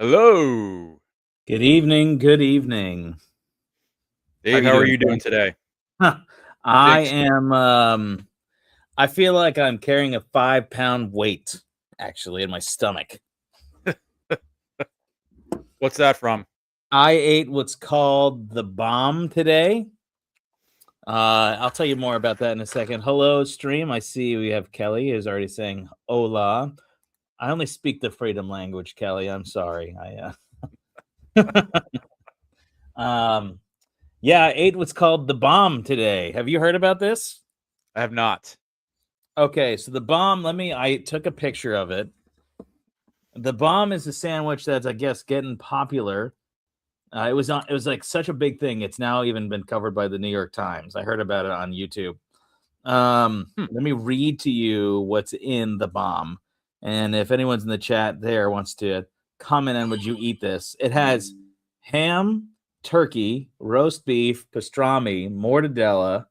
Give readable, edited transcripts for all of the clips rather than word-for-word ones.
Hello, Good evening. Good evening. How Dave. you How are doing, you doing Ken? today? Huh. I Thanks. am. I feel like I'm carrying a 5 pound weight, actually, in my stomach. What's that from? I ate what's called the bomb today. I'll tell you more about that in a second. Hello, stream. I see we have Kelly is already saying hola. I only speak the freedom language, Kelly. I'm sorry. Um, yeah, I ate what's called the bomb today. Have you heard about this? I have not. Okay, so the bomb, I took a picture of it. The bomb is a sandwich that's, I guess, getting popular. It was like such a big thing. It's now even been covered by the New York Times. I heard about it on YouTube. Hmm. Let me read to you what's in the bomb. And if anyone's in the chat there wants to comment on would you eat this, it has ham, turkey, roast beef, pastrami, mortadella,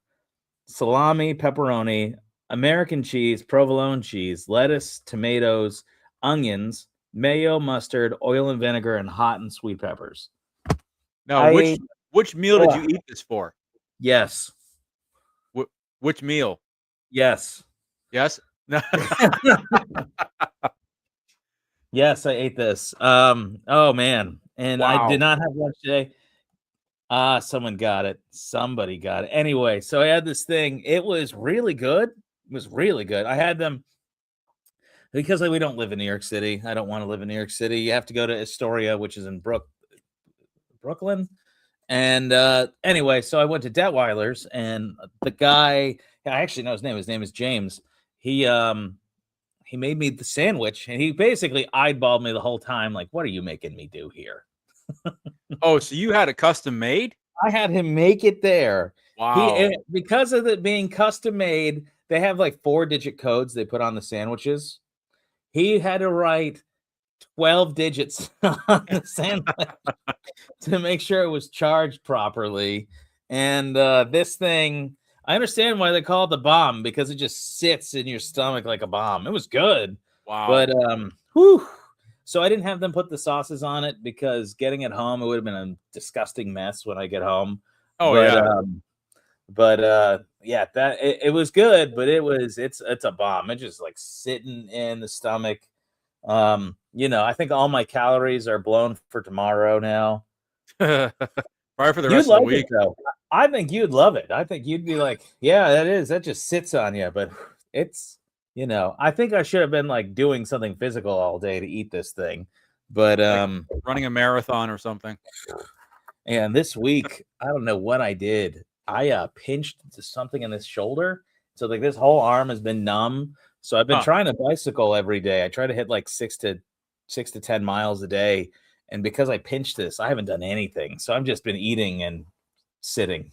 salami, pepperoni, American cheese, provolone cheese, lettuce, tomatoes, onions, mayo, mustard, oil and vinegar, and hot and sweet peppers. Now, I which ate, which meal did you oh, eat this for? yes, Wh- which meal? yes, Yes. No. yes, I ate this. Oh man, and I did Wow. not have lunch today. Someone got it. Somebody got it. Anyway, so I had this thing. It was really good. It was really good. I had them because we don't live in New York City. I don't want to live in New York City. You have to go to Astoria, which is in Brooklyn. And anyway, so I went to Detweiler's, and the guy, I actually know his name. His name is James. He um he made me the sandwich, and he basically eyeballed me the whole time, like, "What are you making me do here?" Oh, so you had a custom made? I had him make it there. Wow. Because of it being custom made, they have like 4-digit codes they put on the sandwiches. He had to write 12 digits on the sandwich to make sure it was charged properly. And this thing, I understand why they call it the bomb because it just sits in your stomach like a bomb. It was good, Wow. but whew. So I didn't have them put the sauces on it because getting it home, it would have been a disgusting mess when I get home. Oh But yeah. yeah, that it was good, but it's a bomb. It's just like sitting in the stomach. I think all my calories are blown for tomorrow now. Probably for the You'd rest of the like it week. though. I think you'd love it. I think you'd be like, yeah, that just sits on you. But it's, I think I should have been like doing something physical all day to eat this thing. But Like running a marathon or something. and this week, I don't know what I did. I pinched something in this shoulder. So like this whole arm has been numb. So I've been Huh. trying to bicycle every day. I try to hit like 6 to 10 miles a day. And because I pinched this, I haven't done anything. So I've just been eating and sitting.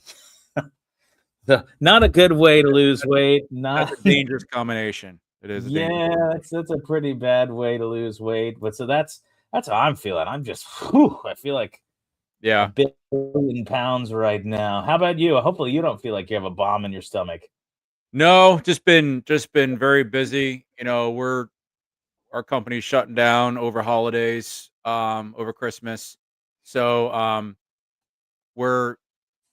Not a good way to lose weight. That's Not a dangerous combination. It is a dangerous yeah, combination. that's a pretty bad way to lose weight. But so that's how I'm feeling. I'm just I feel like a Yeah. billion pounds right now. How about you? Hopefully you don't feel like you have a bomb in your stomach. No, just been very busy. Our company's shutting down over holidays, over Christmas. So we're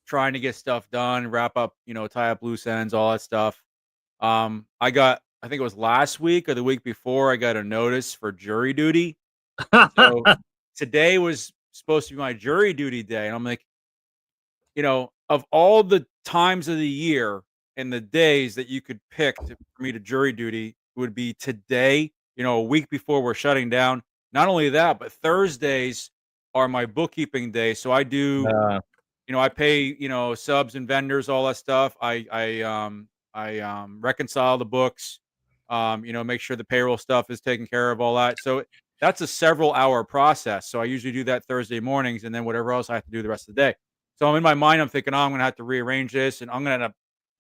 trying to get stuff done, wrap up, tie up loose ends, all that stuff. I think it was last week or the week before, I got a notice for jury duty. So today was supposed to be my jury duty day. And I'm like, of all the times of the year and the days that you could pick for me to jury duty, it would be today, a week before we're shutting down. Not only that, but Thursdays are my bookkeeping day. So I do, uh, I pay, subs and vendors, all that stuff. I reconcile the books, make sure the payroll stuff is taken care of, all that. So that's a several hour process. So I usually do that Thursday mornings and then whatever else I have to do the rest of the day. So in my mind, I'm thinking, oh, I'm going to have to rearrange this and I'm going to end up,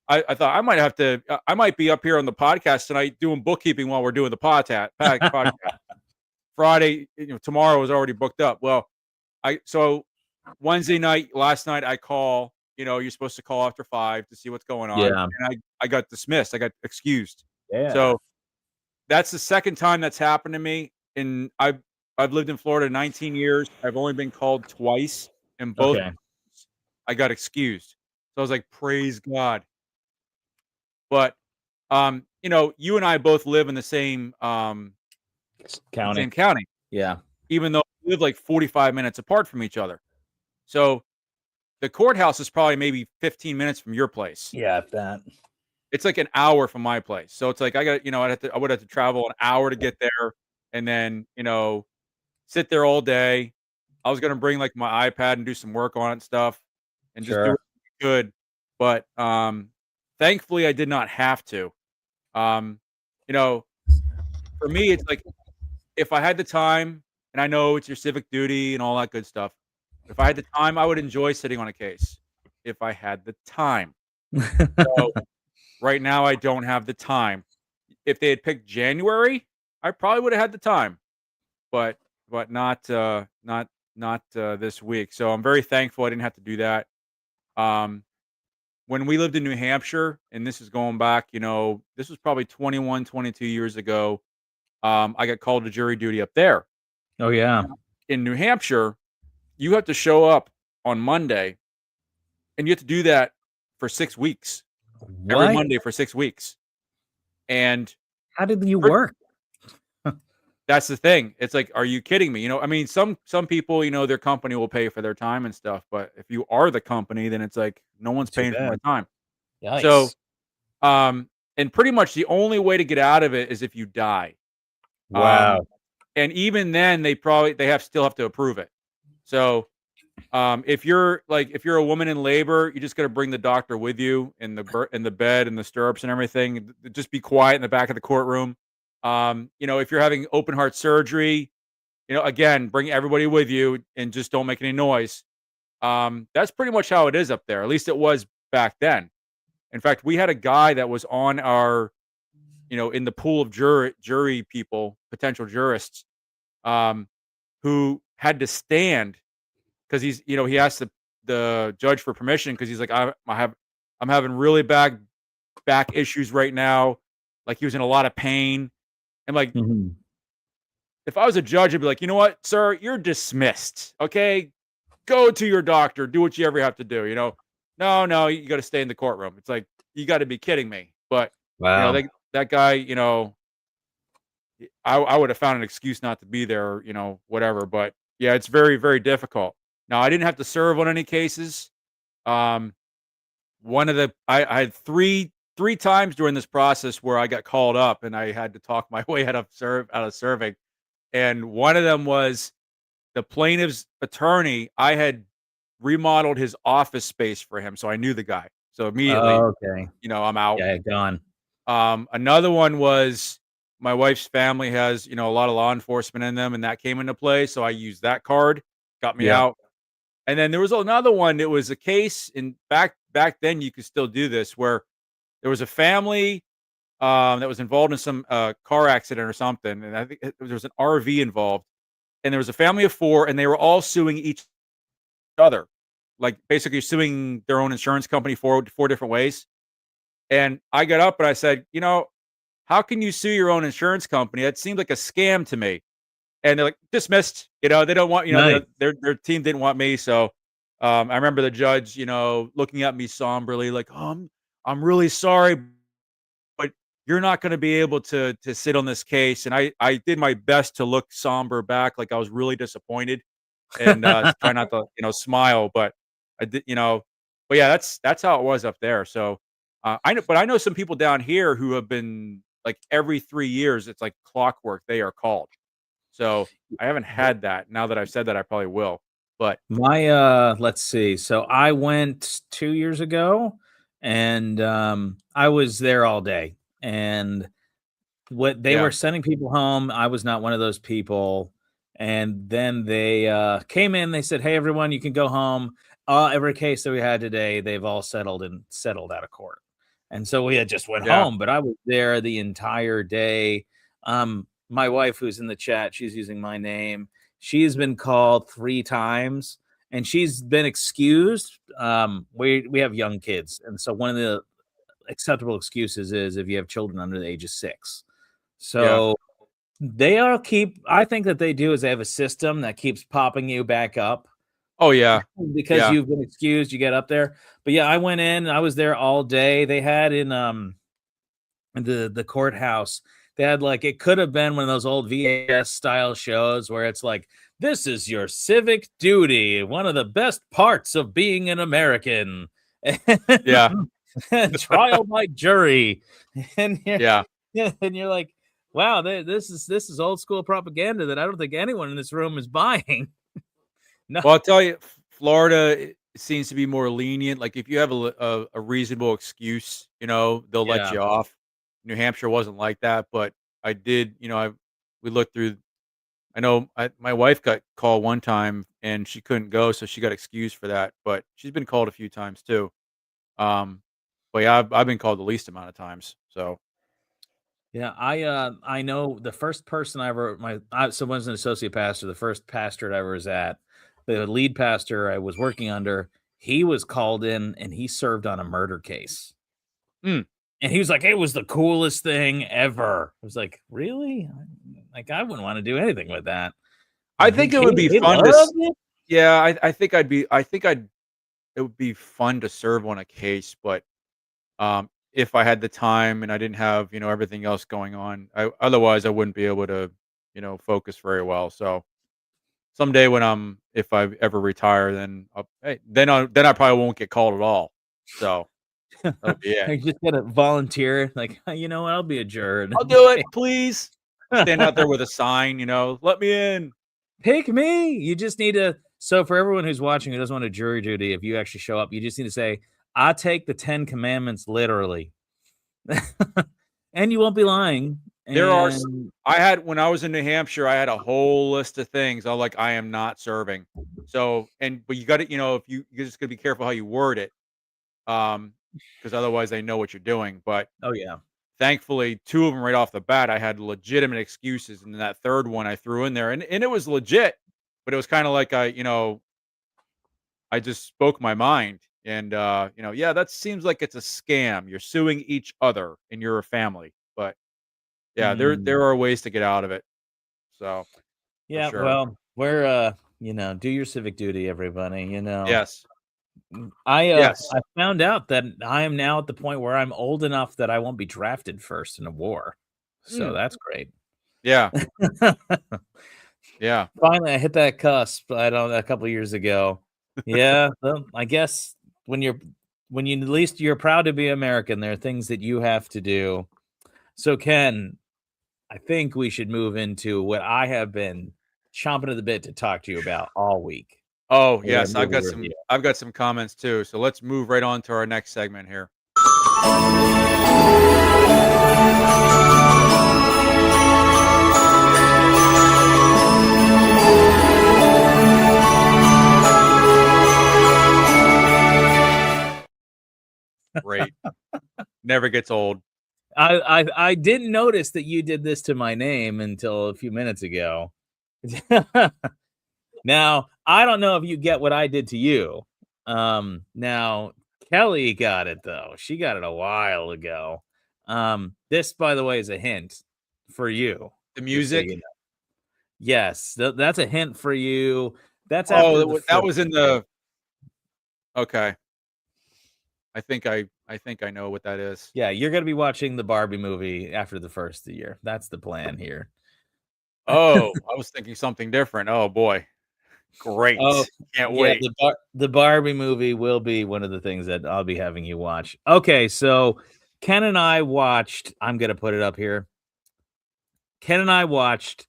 I thought I might have to, I might be up here on the podcast tonight doing bookkeeping while we're doing the podcast. Friday, tomorrow is already booked up. Well, so Wednesday night, last night, I call. You're supposed to call after 5 to see what's going on, yeah, and I got dismissed. I got excused. yeah. So that's the second time that's happened to me, and I've lived in Florida 19 years. I've only been called twice, and both Okay. I got excused. So I was like, praise God. But you and I both live in the County. same county, Yeah. even though we live like 45 minutes apart from each other. So the courthouse is probably maybe 15 minutes from your place. Yeah, if that. It's like an hour from my place. So it's like I would have to travel an hour to get there and then, sit there all day. I was gonna bring like my iPad and do some work on it and stuff and just do Sure. what I could. But thankfully I did not have to. Um, you know, for me, it's like if I had the time, and I know it's your civic duty and all that good stuff. If I had the time, I would enjoy sitting on a case if I had the time. So right now, I don't have the time. If they had picked January, I probably would have had the time, but not this week. So I'm very thankful I didn't have to do that. Um, when we lived in New Hampshire, and this is going back, this was probably 21, 22 years ago. I got called to jury duty up there. Oh yeah. In New Hampshire, you have to show up on Monday, and you have to do that for 6 weeks, every What? Monday for 6 weeks, and How did you pret work? that's the thing. It's like, are you kidding me? I mean, some people, their company will pay for their time and stuff, but if you are the company, then it's like, no one's Too paying for my bad. time. So, Yikes. and pretty much the only way to get out of it is if you die. Um, Wow. and even then they still have to approve it. So, if you're a woman in labor, you just got to bring the doctor with you in the bed and the stirrups and everything. Just be quiet in the back of the courtroom. If you're having open heart surgery, again, bring everybody with you and just don't make any noise. That's pretty much how it is up there. At least it was back then. In fact, we had a guy that was on our, in the pool of jury people, potential jurists, um, who had to stand because he asked the judge for permission because he's like, I'm having really bad back issues right now. Like he was in a lot of pain. And like, Mhm. if I was a judge, I'd be like, you know what, sir, you're dismissed. Okay, go to your doctor. Do what you ever have to do. No, you got to stay in the courtroom. It's like you got to be kidding me. But Wow. that guy, I would have found an excuse not to be there. Whatever. But yeah, it's very very difficult. Now I didn't have to serve on any cases. Um, one of the I had three times during this process where I got called up and I had to talk my way out of serving. And one of them was the plaintiff's attorney. I had remodeled his office space for him, so I knew the guy. So immediately, Okay. I'm out. Yeah, gone. Another one was my wife's family has, a lot of law enforcement in them, and that came into play. So I used that card, got me Yeah. out. And then there was another one. It was a case, and back then you could still do this, where there was a family that was involved in some car accident or something, and I think there was an RV involved, and there was a family of four, and they were all suing each other, like basically suing their own insurance company four different ways. And I got up and I said, how can you sue your own insurance company? That seemed like a scam to me. And they're like, dismissed. They don't want, Nice. their team didn't want me. So I remember the judge, looking at me somberly, like, oh, I'm really sorry, but you're not going to be able to sit on this case. And I did my best to look somber back, like I was really disappointed, and try not to smile. But I did, but yeah, that's how it was up there. So I know some people down here who have been like every 3 years. It's like clockwork. They are called. So I haven't had that. Now that I've said that, I probably will. But My let's see. So I went 2 years ago and I was there all day. And what they yeah, were sending people home, I was not one of those people. And then they came in, they said, "Hey everyone, you can go home. Every case that we had today, they've all settled out of court." And so we had just went yeah, home, but I was there the entire day. My wife, who's in the chat, she's using my name. She has been called 3 times and she's been excused. We have young kids, and so one of the acceptable excuses is if you have children under the age of 6. yeah. So I think that they do is they have a system that keeps popping you back up Oh, yeah. because Yeah. you've been excused, you get up there. But yeah, I went in, I was there all day. They had in the courthouse, they had like it could have been one of those old VHS style shows where it's like, this is your civic duty, one of the best parts of being an American. Yeah. Trial by jury. And you're, Yeah. yeah, and you're like, wow, this is old school propaganda that I don't think anyone in this room is buying. No, Well, I'll tell you, Florida seems to be more lenient. Like if you have a reasonable excuse, they'll let yeah. you off. New Hampshire wasn't like that, but I did. We looked through. I know my wife got called one time and she couldn't go, so she got excused for that. But she's been called a few times too. Um, but yeah, I've been called the least amount of times. So Yeah, I know the first person I ever someone's an associate pastor, the first pastor I was at, the lead pastor I was working under, he was called in and he served on a murder case. mm, And he was like, it was the coolest thing ever. I was like, really? Like, I wouldn't want to do anything with that. I He think it would came, be he fun to. loved it. Yeah, I think I'd be. I think I'd. It would be fun to serve on a case, but if I had the time and I didn't have, everything else going on, otherwise I wouldn't be able to, focus very well. So someday if I ever retire, then I probably won't get called at all. So that'll be it. I just gotta volunteer. Like, you know what? I'll be a juror. I'll do it, please. I'll stand out there with a sign, let me in. Pick me. You just need to. So for everyone who's watching who doesn't want a jury duty, if you actually show up, you just need to say, "I take the 10 Commandments literally," and you won't be lying. There are. And I had when I was in New Hampshire, I had a whole list of things. I'm like, I am not serving. So, but you got to, if you just got to be careful how you word it. Because otherwise they know what you're doing. But oh yeah, thankfully, 2 of them right off the bat, I had legitimate excuses, and then that 3rd one I threw in there, and it was legit, but it was kinda like I just spoke my mind, and, "Yeah, that seems like it's a scam. You're suing each other, and you're a family." But, yeah, there mm, are ways to get out of it, so, for yeah. sure. Well, we're do your civic duty, everybody. Yes. I Yes. found out that I am now at the point where I'm old enough that I won't be drafted first in a war, so Mm. that's great. Yeah. Yeah. Finally, I hit that cusp, I don't a couple years ago. Yeah, well, I guess when you're when you at least you're proud to be American, there are things that you have to do. So, Ken, I think we should move into what I have been chomping at the bit to talk to you about all week. Oh, We're gonna yes, movie review. I've got some comments too, so let's move right on to our next segment here. Great. Never gets old. I didn't notice that you did this to my name until a few minutes ago. Now, I don't know if you get what I did to you. Now Kelly got it though. She got it a while ago. This, by the way, is a hint for you, The just so you music? know. Yes, that's a hint for you. That's Oh, after the that first was in year. the okay. I think I know what that is. Yeah, you're gonna be watching the Barbie movie after the first of the year. That's the plan here. Oh, I was thinking something different. Oh, boy. Oh, Great. Can't yeah, wait. the Barbie movie will be one of the things that I'll be having you watch. Okay, so Ken and I watched I'm gonna put it up here. Ken and I watched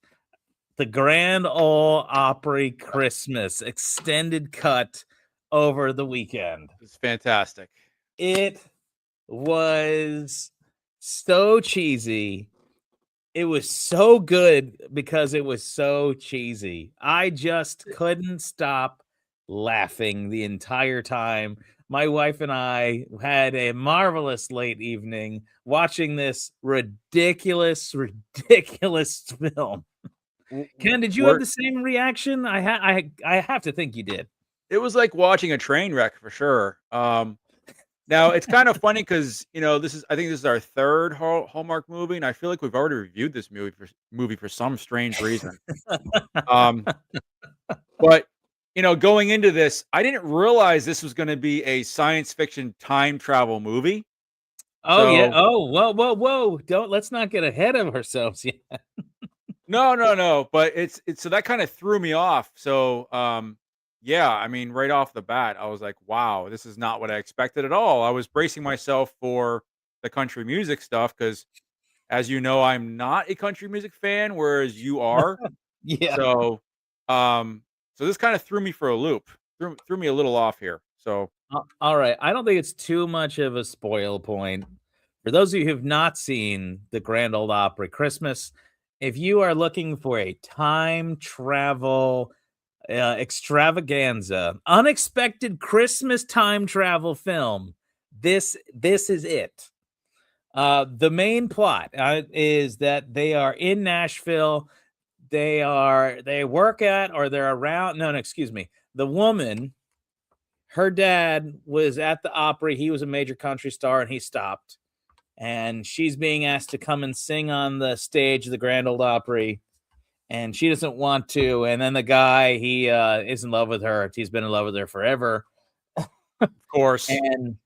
the Grand Ole Opry Christmas extended cut over the weekend. It's fantastic. It was so cheesy. It was so good because it was so cheesy. I just couldn't stop laughing the entire time. My wife and I had a marvelous late evening watching this ridiculous film. W w Ken, did you have we're the same reaction? I have to think you did. It was like watching a train wreck for sure. Now it's kind of funny because I think this is our third Hallmark movie, and I feel like we've already reviewed this movie for some strange reason. Um, but going into this, I didn't realize this was going to be a science fiction time travel movie. Oh, yeah. So Oh, whoa, whoa, whoa. Let's not get ahead of ourselves yet. no, no, no, but it's so that kind of threw me off. So yeah, I mean, right off the bat, I was like, wow, this is not what I expected at all. I was bracing myself for the country music stuff because, as you know, I'm not a country music fan, whereas you are. Yeah. So, um, so this kind of threw me for a loop, threw me a little off here. So, All right. I don't think it's too much of a spoil point. For those of you who have not seen the Grand Old Opry Christmas, if you are looking for a time travel extravaganza, unexpected Christmas time travel film, this is it. The main plot is that they are in Nashville. They work at or they're around. No, no, excuse me. The woman, her dad was at the Opry. He was a major country star and he stopped. And she's being asked to come and sing on the stage of the Grand Old Opry. And she doesn't want to. And then the guy, he is in love with her. He's been in love with her forever. of course, And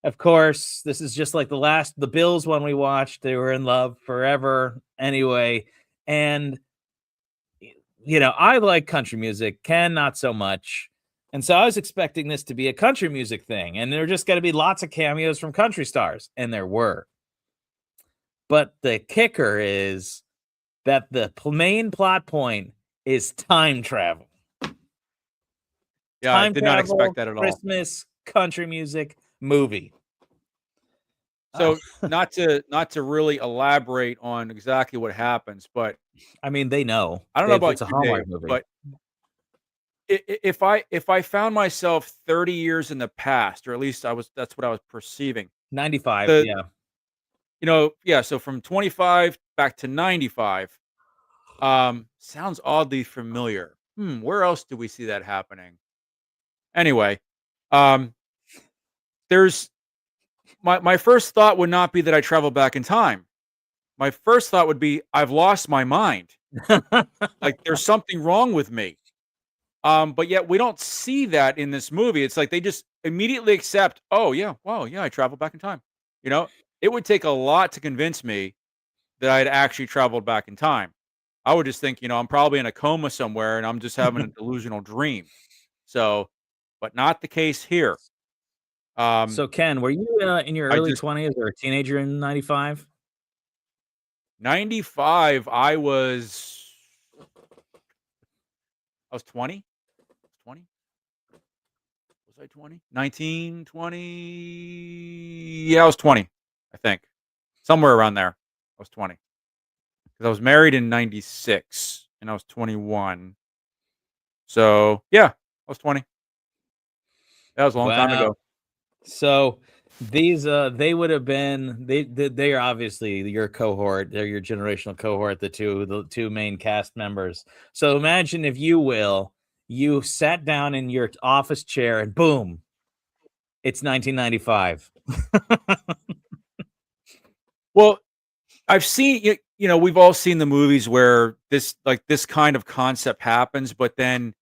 of course, this is just like the Bills one we watched. They were in love forever anyway. And, I like country music. Ken, not so much. And so I was expecting this to be a country music thing. And there were just going to be lots of cameos from country stars. And there were. But the kicker is that the main plot point is time travel. yeah, I Time did not travel, expect that at all. Christmas, country music, movie. So, not to really elaborate on exactly what happens, but I mean, they know. I don't know about It's a you, Dave, Hallmark movie. but if I found myself 30 years in the past, or at least that's what I was perceiving. 95, The yeah. yeah, so from 25 back to 95, sounds oddly familiar. Where else do we see that happening? Anyway, um, there's my first thought would not be that I travel back in time. My first thought would be I've lost my mind. Like there's something wrong with me. But yet we don't see that in this movie. It's like they just immediately accept, "Oh, yeah, wow, yeah, I traveled back in time." You know? It would take a lot to convince me that I'd actually traveled back in time. I would just think, I'm probably in a coma somewhere and I'm just having a delusional dream. So, but not the case here. Um, So, Ken, were you in your I early just 20s or a teenager in 95? 95, I was 20. 20? Was I 20? 19, 20. Yeah, I was 20, I think. Somewhere around there. I was 20. Because I was married in 96 and I was 21. So, yeah, I was 20. That was a long time Wow. ago. So these they would have been they are obviously your cohort, they're your generational cohort, the two main cast members. So imagine, if you will, you sat down in your office chair and boom, it's 1995. Well, I've seen we've all seen the movies where this kind of concept happens, but then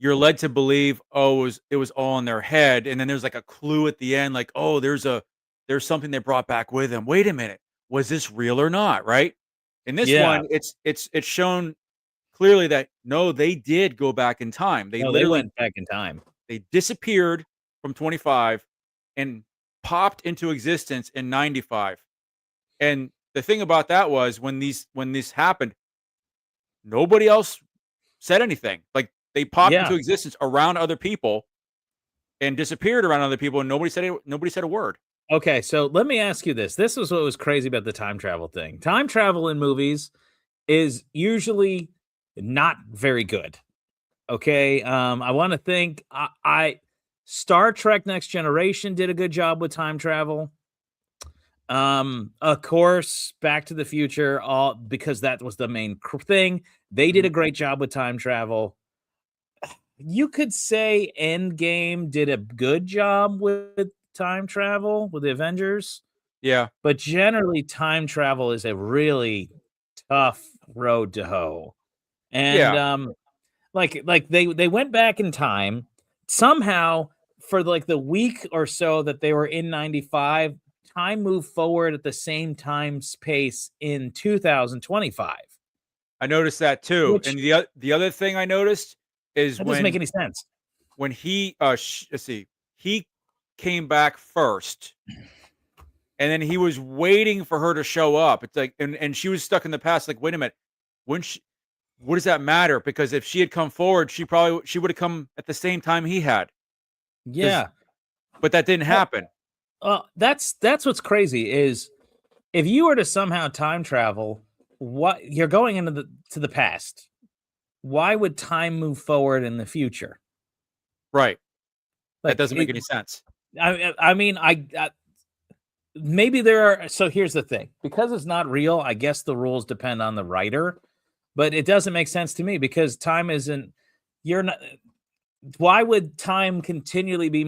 you're led to believe, oh, it was all in their head, and then there's like a clue at the end, like, oh, there's something they brought back with them. Wait a minute, was this real or not? Right? In this Yeah. one, it's shown clearly that no, they did go back in time. They No, they literally went back in time. they disappeared from 25 and popped into existence in 95. And the thing about that was when this happened, nobody else said anything. Like they popped Yeah. into existence around other people and disappeared around other people, and nobody said a word. Okay, so let me ask you this. This was what was crazy about the time travel thing. Time travel in movies is usually not very good. Okay, I want to think. I Star Trek Next Generation did a good job with time travel. Of course, Back to the Future, all because that was the main thing. They did Mhm. a great job with time travel. You could say Endgame did a good job with time travel with the Avengers, Yeah. but generally time travel is a really tough road to hoe. And Yeah. like they went back in time somehow for like the week or so that they were in 95, time moved forward at the same time space in 2025, I noticed that too. which And the other thing I noticed is that doesn't make any sense. when he let's see, he came back first, and then he was waiting for her to show up. It's like, and she was stuck in the past. Like, wait a minute, when she, what does that matter? Because if she had come forward, she would have come at the same time he had. Because Yeah. but that didn't Well, happen. that's what's crazy is if you were to somehow time travel, what you're going into the past. Why would time move forward in the future? Right. That Like doesn't make it, any sense. I mean, maybe there are. So here's the thing: because it's not real, I guess the rules depend on the writer. But it doesn't make sense to me because time isn't. You're not. Why would time continually be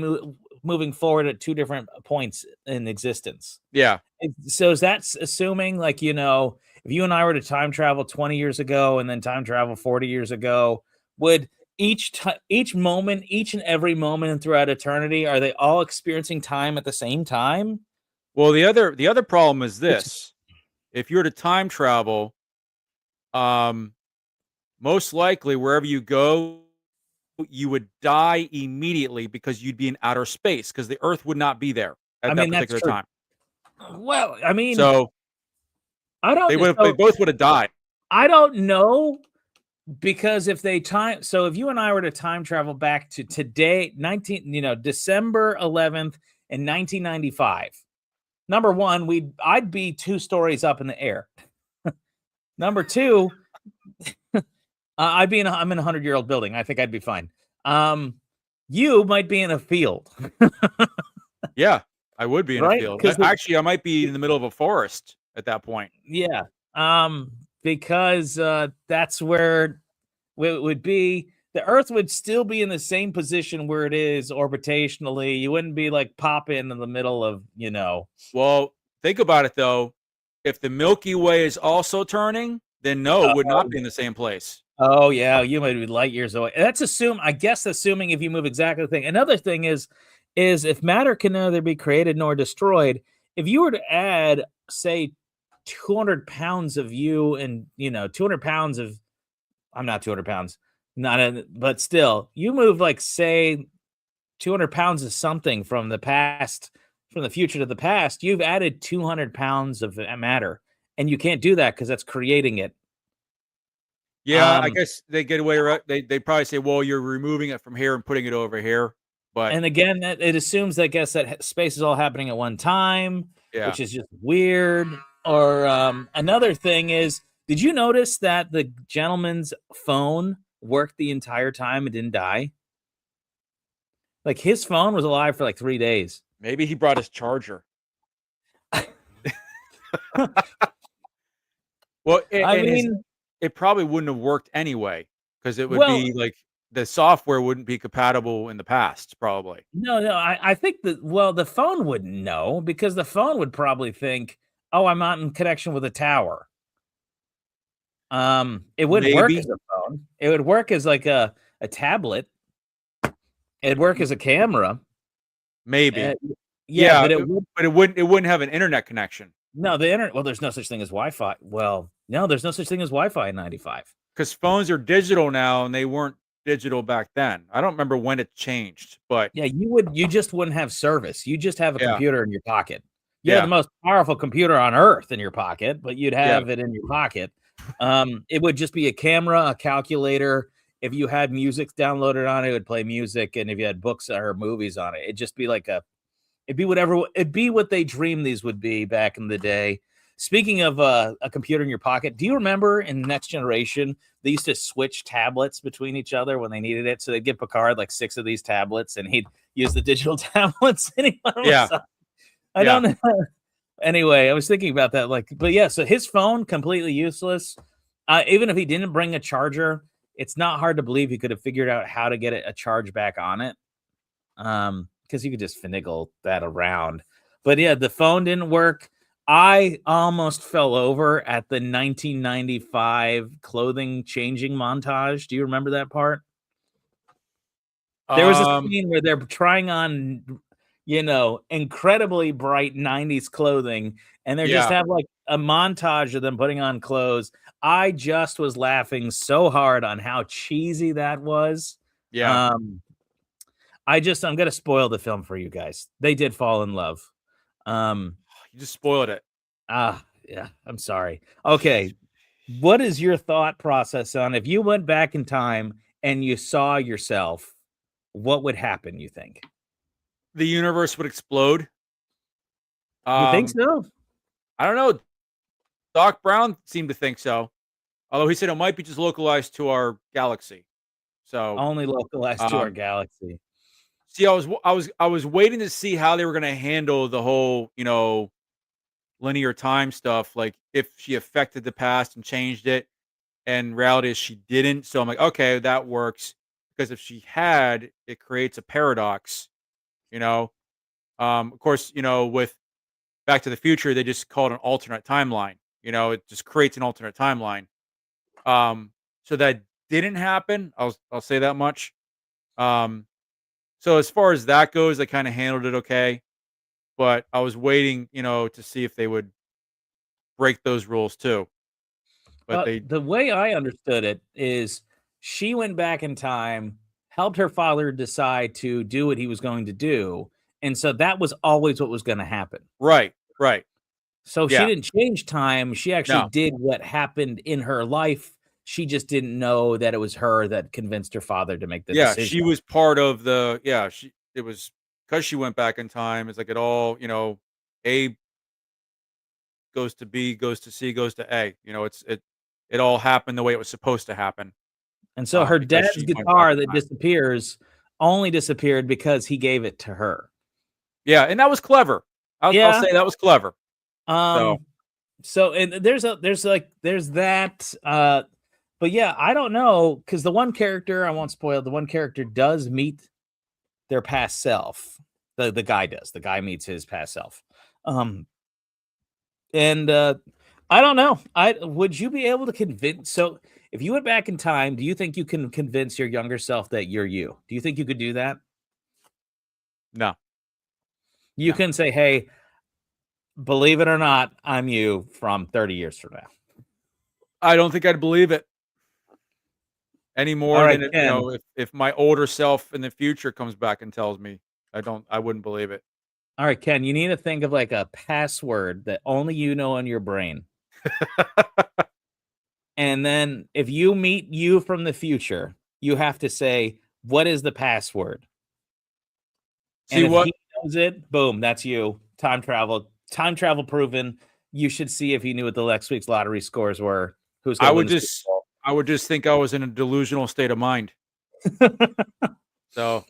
moving forward at two different points in existence? Yeah. So is that assuming, like, if you and I were to time travel 20 years ago and then time travel 40 years ago, would each moment, each and every moment and throughout eternity, are they all experiencing time at the same time? Well, the other problem is Which this: if you were to time travel, um, most likely wherever you go, you would die immediately because you'd be in outer space because the Earth would not be there I at that mean, that's particular true. time. Well, I mean, So I don't they so both would have died. I don't know because if they time so if you and I were to time travel back to today, December 11th in 1995. Number one, I'd be 2 stories up in the air. Number two, I'm in a 100-year-old building. I think I'd be fine. You might be in a field, Yeah, I would be in a right? field. Because Actually, I might be in the middle of a forest at that point. yeah, because that's where it would be. The Earth would still be in the same position where it is orbitationally. You wouldn't be like popping in the middle of, Well, think about it though. If the Milky Way is also turning, then no, it would not be in the same place. Oh yeah, you might be light years away. That's assuming if you move exactly the thing. Another thing is if matter can neither be created nor destroyed, if you were to add, say, 200 pounds of you and 200 pounds of I'm not 200 pounds, but still, you move like say 200 pounds of something from the past, from the future to the past, you've added 200 pounds of matter. And you can't do that because that's creating it. Yeah, I Um, guess they get away. They probably say, "Well, you're removing it from here and putting it over here." But And again, it assumes, I guess, that space is all happening at one time, yeah, which is just weird. Or another thing is, did you notice that the gentleman's phone worked the entire time and didn't die? Like his phone was alive for like 3 days. maybe he brought his charger. Well, I and his mean, it probably wouldn't have worked anyway because it would well, be like the software wouldn't be compatible in the past, probably. no, I think that, well, the phone wouldn't know because the phone would probably think, oh, I'm not in connection with a tower. It wouldn't work as Maybe, a phone. It would work as like a tablet. It'd work as a camera. Uh, maybe. yeah, Yeah, but it would but it wouldn't have an internet connection no, the internet. Well, there's no such thing as Wi-Fi. Well, no, there's no such thing as Wi-Fi in 95. because phones are digital now, and they weren't digital back then. I don't remember when it changed, but Yeah, you just wouldn't have service. You just have a yeah, computer in your pocket. You have the yeah, most powerful computer on earth in your pocket, but you'd yeah, have it in your pocket. It would just be a camera, a calculator. If you had music downloaded on it, it would play music, and if you had books or movies on it, it'd just be like it'd be what they dreamed these would be back in the day. Speaking of a computer in your pocket, do you remember in Next Generation they used to switch tablets between each other when they needed it? So they'd give Picard like 6 of these tablets, and he'd use the digital tablets. And yeah, I yeah. don't know. Anyway, I was thinking about that. Like, but yeah, so his phone completely useless. Even if he didn't bring a charger, it's not hard to believe he could have figured out how to get a charge back on it. because you could just finagle that around. But yeah, the phone didn't work. I almost fell over at the 1995 clothing changing montage. Do you remember that part? There was a Um, scene where they're trying on, incredibly bright 90s clothing, and they're just yeah, have like a montage of them putting on clothes. I just was laughing so hard on how cheesy that was. yeah. Um, I'm gonna spoil the film for you guys. They did fall in love. Um, You just spoiled it. yeah, I'm sorry. Okay, what is your thought process on if you went back in time and you saw yourself, what would happen, you think? The universe would explode. You think Um, so? I don't know. Doc Brown seemed to think so, although he said it might be just localized to our galaxy. So, Only localized to our um, galaxy. see, I was waiting to see how they were gonna handle the whole, linear time stuff, like, if she affected the past and changed it, and reality is she didn't, so I'm like, "Okay, that works," because if she had, it creates a paradox, you know? Of course, with Back to the Future, they just call it an alternate timeline, it just creates an alternate timeline. Um, so that didn't happen, I'll say that much. Um, so as far as that goes, they kinda handled it okay, but I was waiting, to see if they would break those rules too, but they The way I understood it is she went back in time, helped her father decide to do what he was going to do, and so that was always what was gonna happen. Right, right. So she Yeah. didn't change time, she actually No. did what happened in her life. She just didn't know that it was her that convinced her father to make the Yeah, decision. she was part of the yeah, she it was because she went back in time, it's like it all, A goes to B, goes to C, goes to A, it all happened the way it was supposed to happen, And so her because dad's she went back guitar in that time. disappears only disappeared because he gave it to her. Yeah, and that was clever. I'll Yeah, say that was clever. So, um, so and there's that, but yeah, I don't know because the one character, I won't spoil, the one character does meet their past self. The guy does. The guy meets his past self. Um, and I don't know. I would you be able to convince so if you went back in time, do you think you can convince your younger self that you're you? Do you think you could do that? no, You no. can say, "Hey, believe it or not, I'm you from 30 years from now." I don't think I'd believe it any All more right, than it Ken. if my older self in the future comes back and tells me, I wouldn't believe it. All right, Ken, you need to think of like a password that only you know in your brain. And then if you meet you from the future, you have to say, "What is the password?" And See if what he knows it, boom, that's you. Time travel proven. You should see if he knew what the next week's lottery scores were. Who's I going to win would the Super just Bowl? I would just think I was in a delusional state of mind. So,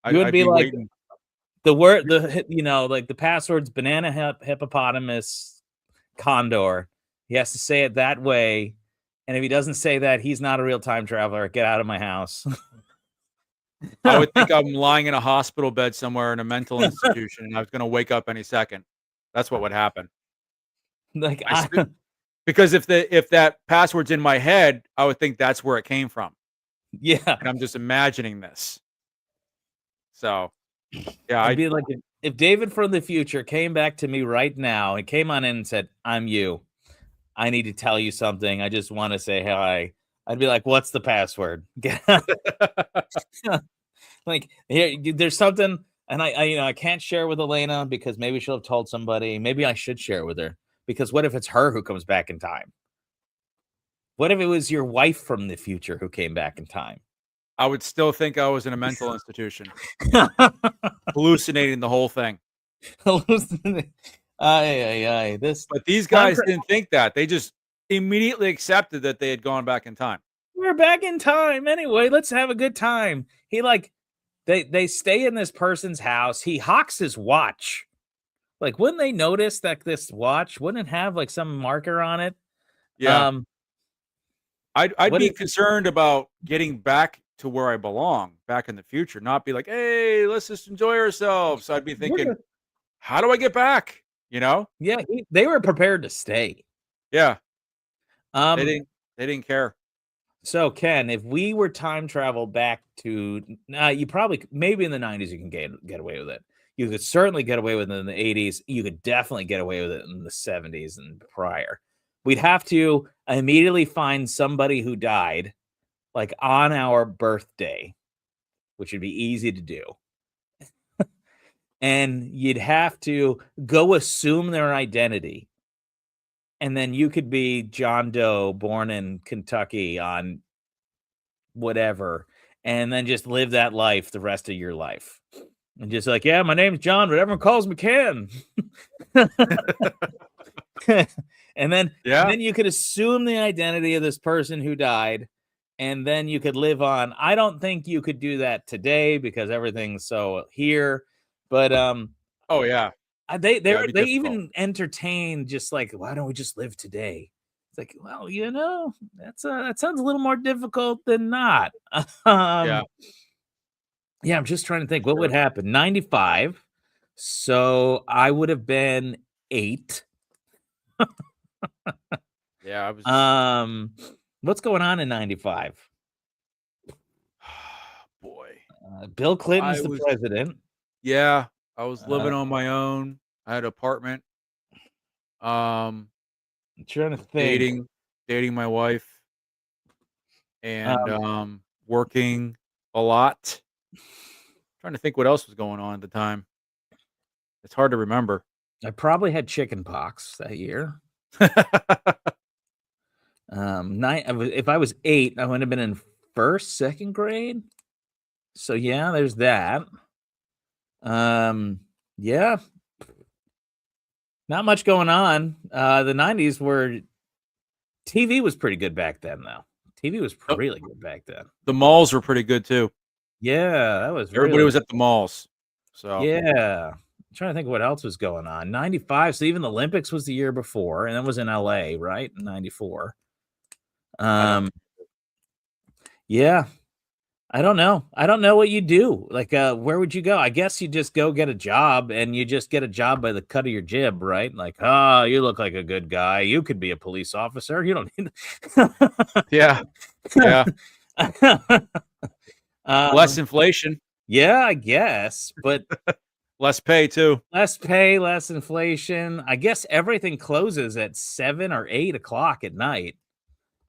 You would I'd be be like waiting. the word, like the password's banana hippopotamus condor. He has to say it that way. And if he doesn't say that, he's not a real time traveler. Get out of my house. I would think I'm lying in a hospital bed somewhere in a mental institution, and I was gonna wake up any second. That's what would happen. like I sp because if that password's in my head, I would think that's where it came from, yeah. and I'm just imagining this. So, yeah, It'd be like if David from the future came back to me right now and came on in and said, "I'm you. I need to tell you something. I just want to say hi." I'd be like, "What's the password?" Like, here, there's something, and I can't share with Elena because maybe she'll have told somebody. Maybe I should share with her because what if it's her who comes back in time? What if it was your wife from the future who came back in time? I would still think I was in a mental institution, hallucinating the whole thing. Hallucinate. Ay, ay, ay. This But these time guys didn't think that. They just immediately accepted that they had gone back in time. we're back in time anyway. Let's have a good time. He like they stay in this person's house. He hawks his watch. Like, wouldn't they notice that this watch wouldn't it have like some marker on it? Yeah. Um, I'd what be is concerned about getting back to where I belong back in the future, not be like, "Hey, let's just enjoy ourselves." I'd be thinking, "How do I get back?" You know? Yeah, they were prepared to stay. Yeah, they Um, didn't they didn't care. so Ken, if we were time travel back to, you probably maybe in the 90s you can get away with it. You could certainly get away with it in the 80s. You could definitely get away with it in the 70s and prior. We'd have to immediately find somebody who died like on our birthday, which would be easy to do. And you'd have to go assume their identity. And then you could be John Doe, born in Kentucky on whatever, and then just live that life the rest of your life. And just like, yeah, my name's John, but everyone calls me Ken. and then Yeah. you could assume the identity of this person who died, and then you could live on. I don't think you could do that today because everything's so here. But Oh, yeah. they Yeah, it'd be they difficult. even entertain just like, why don't we just live today? It's like, well, that sounds a little more difficult than not. Yeah, um, yeah, I'm just trying to think what would sure. happen. 95. So I would have been 8. Yeah, I was Um, what's going on in 95? boy. Bill I Clinton's the was president. Yeah, I was Uh, living on my own. I had an apartment, um, I'm trying to was think. dating my wife and, Um, working a lot. Trying to think what else was going on at the time. It's hard to remember. I probably had chicken pox that year. If I was 8, I would have been in first, second grade. So yeah, there's that. Um, yeah, not much going on. The 90s were TV was pretty good back then, though. TV was Oh, really good back then. the malls were pretty good too. Yeah, that was Everybody really was at the malls. So, yeah. I'm trying to think what else was going on. 95, so even the Olympics was the year before, and that was in LA, right? 94. I don't Um, yeah, I don't know. I don't know what you do. Like, where would you go? I guess you just go get a job, and you just get a job by the cut of your jib, right? Like, oh, you look like a good guy. You could be a police officer. You don't need. Yeah, yeah. Less um, inflation, yeah, I guess, but less pay too. less pay, less inflation. I guess everything closes at 7 or 8 o'clock at night.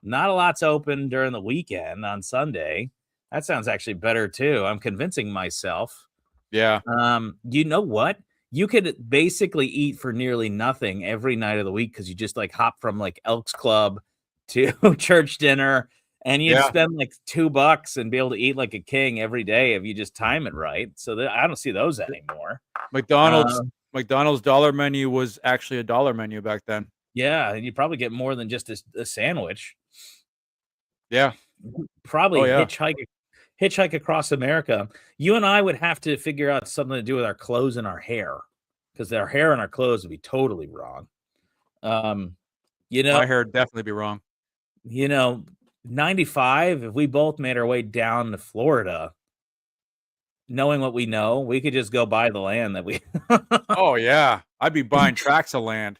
Not a lot's open during the weekend on Sunday. That sounds actually better too. I'm convincing myself. Yeah, You know what? You could basically eat for nearly nothing every night of the week because you just like hop from like Elks Club to church dinner, and you'd yeah. spend like $2 and be able to eat like a king every day if you just time it right. So I don't see those anymore. McDonald's Uh, McDonald's dollar menu was actually a dollar menu back then. yeah, and you probably get more than just a sandwich. Yeah. Oh, Probably yeah. hitchhike across America. You and I would have to figure out something to do with our clothes and our hair, because our hair and our clothes would be totally wrong. Um, you know, My hair would definitely be wrong. you know, 95, if we both made our way down to Florida, knowing what we know, we could just go buy the land that we Oh, yeah. I'd be buying tracts of land.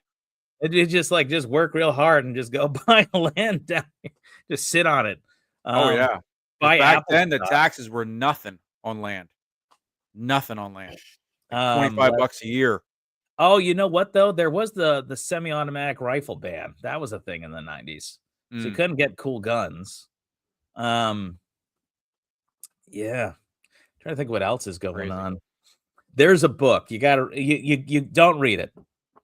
it just work real hard and just go buy land down here. Just sit on it. Oh, Um, yeah. Because buy back Apple then, the stock. taxes were nothing on land. Nothing on land. Like Like, 25 bucks a year. oh, you know what though? There was the semi-automatic rifle ban. That was a thing in the 90s. So you Mm, couldn't get cool guns. Um, yeah. Trying to think what else is going crazy. on. There's a book. You don't read it.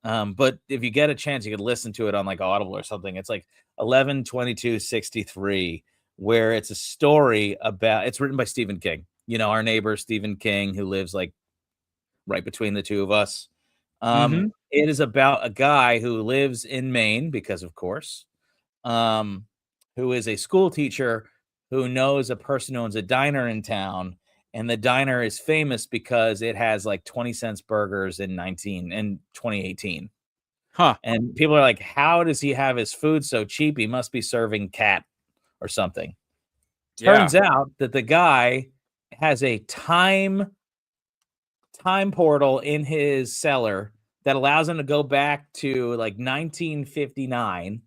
But if you get a chance, you could listen to it on like Audible or something. It's like 11/22/63, where it's a story about it's written by Stephen King. You know, our neighbor Stephen King, who lives like right between the two of us. Mhm. It is about a guy who lives in Maine, because of course, um, who is a school teacher who knows a person who owns a diner in town, and the diner is famous because it has like 20 cents burgers in 2018. Huh. And people are like, how does he have his food so cheap? He must be serving cat or something. Yeah. Turns out that the guy has a time portal in his cellar that allows him to go back to like 1959,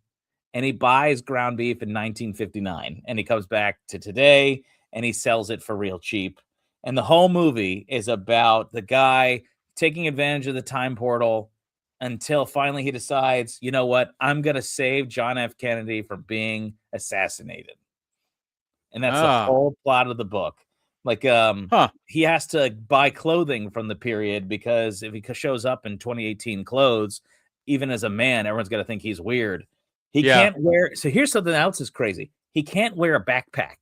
and he buys ground beef in 1959, and he comes back to today and he sells it for real cheap. And the whole movie is about the guy taking advantage of the time portal until finally he decides, you know what, I'm going to save John F. Kennedy from being assassinated. And that's the Ah. whole plot of the book. Like, Huh. he has to buy clothing from the period because if he shows up in 2018 clothes, even as a man, everyone's got to think he's weird. He Yeah. can't wear. So here's something else is crazy. He can't wear a backpack.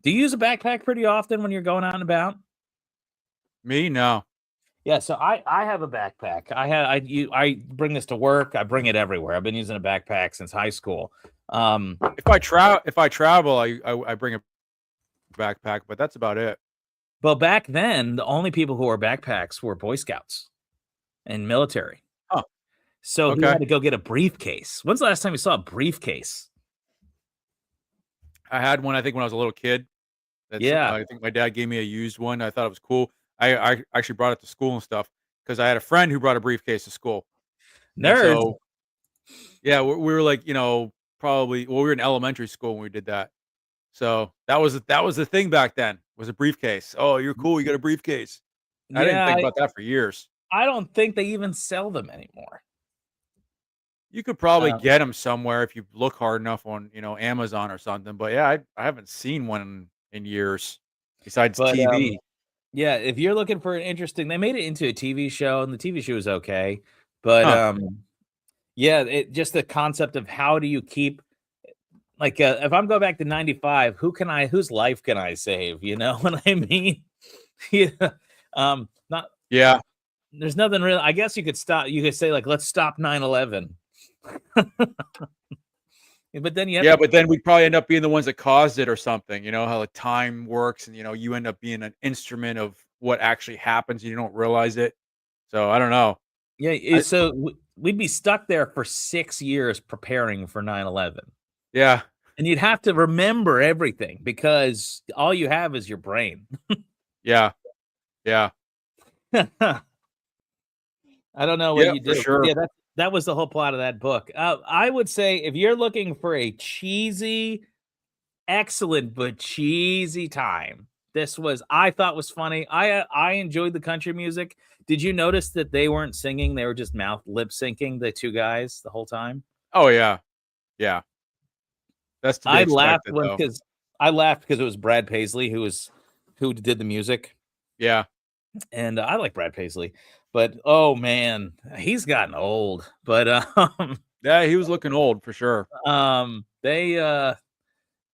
Do you use a backpack pretty often when you're going out and about? Me? No. Yeah, so I have a backpack. I bring this to work. I bring it everywhere. I've been using a backpack since high school. If I travel, I bring a backpack, but that's about it. But back then, the only people who wore backpacks were Boy Scouts and military. Huh. So he Okay. had to go get a briefcase. When's the last time you saw a briefcase? I had one, I think, when I was a little kid. That's Yeah, I think my dad gave me a used one. I thought it was cool. I actually brought it to school and stuff because I had a friend who brought a briefcase to school, and nerds. so yeah, we were like, probably we were in elementary school when we did that. So that was the thing back then was a briefcase. Oh, you're cool. You got a briefcase. I didn't Yeah, think about that for years. I don't think they even sell them anymore. You could probably Uh, get them somewhere if you look hard enough on, Amazon or something. But yeah, I haven't seen one in years besides but TV. yeah, if you're looking for an interesting, they made it into a TV show, and the TV show was okay. But Huh. yeah, it just the concept of how do you keep like if I'm going back to 95, whose life can I save? You know what I mean? Yeah. Not Yeah. there's nothing real. I guess you could say like let's stop 9/11. But then you have Yeah, to but then we'd probably end up being the ones that caused it or something, how the time works and, you end up being an instrument of what actually happens and you don't realize it. So, I don't know. yeah, I so we'd be stuck there for 6 years preparing for 9/11. Yeah. And you'd have to remember everything because all you have is your brain. Yeah. Yeah. I don't know what Yeah, you for do. sure. Yeah, that was the whole plot of that book. I would say if you're looking for a cheesy, excellent but cheesy time, I thought was funny. I enjoyed the country music. Did you notice that they weren't singing? They were just mouth lip syncing, the two guys, the whole time. Oh, yeah. Yeah. That's to be I laughed expected, when though. because I laughed because it was Brad Paisley who did the music. Yeah. And I like Brad Paisley, but oh man, he's gotten old. But Yeah, he was looking old for sure. they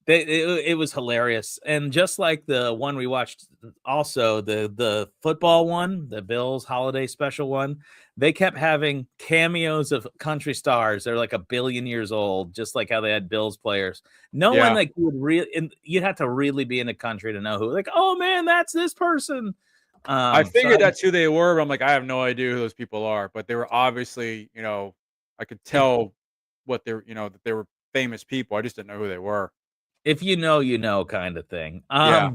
it was hilarious, and just like the one we watched, also the football one, the Bills holiday special one, they kept having cameos of country stars. They're like a billion years old, just like how they had Bills players. No one Yeah. like you would really, you'd have to really be in the country to know who. Like, oh man, that's this person. I So figured that's who they were, but I'm like, I have no idea who those people are, but they were obviously, I could tell that they were famous people. I just didn't know who they were. if you know, kind of thing. Yeah.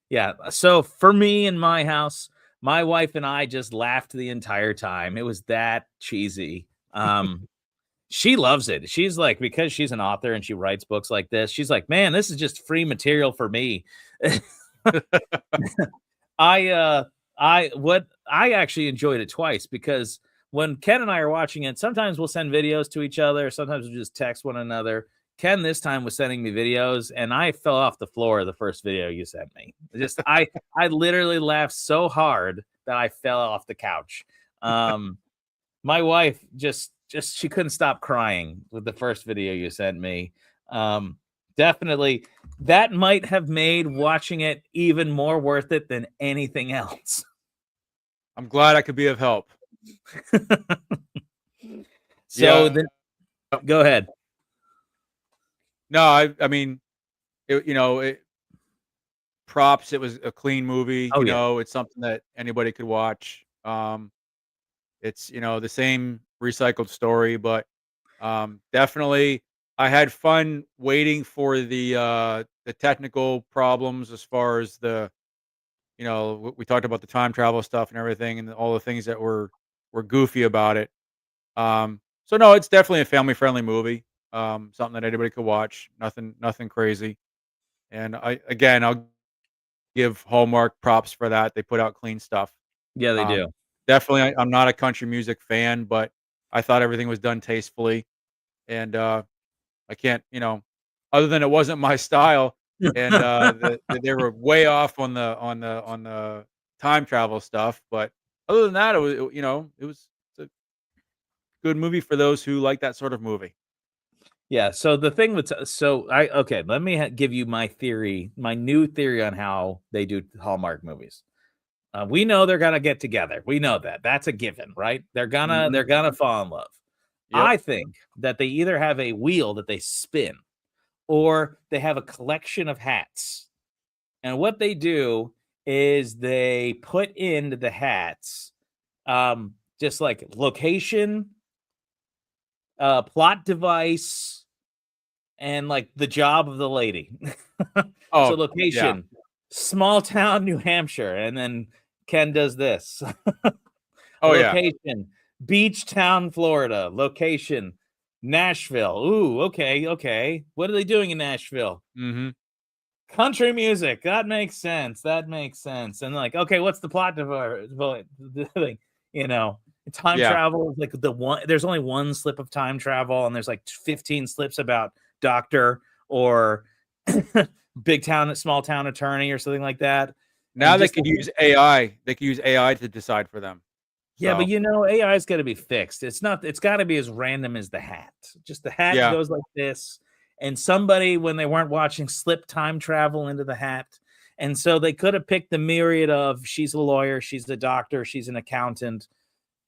Yeah. So for me in my house, my wife and I just laughed the entire time. It was that cheesy. She loves it. She's like, because she's an author and she writes books like this, she's like, man, this is just free material for me. I I actually enjoyed it twice because when Ken and I are watching it, sometimes we'll send videos to each other, sometimes we'll just text one another. Ken this time was sending me videos and I fell off the floor the first video you sent me. Just I literally laughed so hard that I fell off the couch. My wife just she couldn't stop crying with the first video you sent me. Definitely that might have made watching it even more worth it than anything else. I'm glad I could be of help. So Yeah. then go ahead. No, I mean, props. It was a clean movie. Oh yeah. It's something that anybody could watch. It's the same recycled story, but definitely I had fun waiting for the the technical problems as far as we talked about the time travel stuff and everything, and all the things that were goofy about it. So no, it's definitely a family friendly movie. Something that anybody could watch. Nothing crazy. And I'll give Hallmark props for that. They put out clean stuff. Yeah, they do. Um, Definitely, I'm not a country music fan, but I thought everything was done tastefully, and I can't, other than it wasn't my style, and they were way off on the time travel stuff. But other than that, it's a good movie for those who like that sort of movie. Yeah, so the thing with so I okay, let me give you my theory, my new theory on how they do Hallmark movies. We know they're gonna get together. We know that. That's a given, right? Mhm. They're gonna fall in love. Yep. I think that they either have a wheel that they spin or they have a collection of hats. And what they do is they put into the hats just like location, plot device, and like the job of the lady. So Oh, yeah. location, small town, New Hampshire, and then Ken does this. Oh, yeah. Location, beach town, Florida. Location, Nashville. Ooh, okay, okay. What are they doing in Nashville? Mhm. Country music. That makes sense. That makes sense. And like, okay, what's the plot device? Thing? You know, time Yeah. travel is like the one. There's only one slip of time travel, and there's like 15 slips about doctor or big town, small town attorney or something like that. Now And they just could use AI. They could use AI to decide for them. yeah, but So, AI's got to be fixed. It's not. It's got to be as random as the hat. Just the hat yeah. goes like this, and somebody when they weren't watching slipped time travel into the hat, and so they could have picked the myriad of she's a lawyer, she's a doctor, she's an accountant,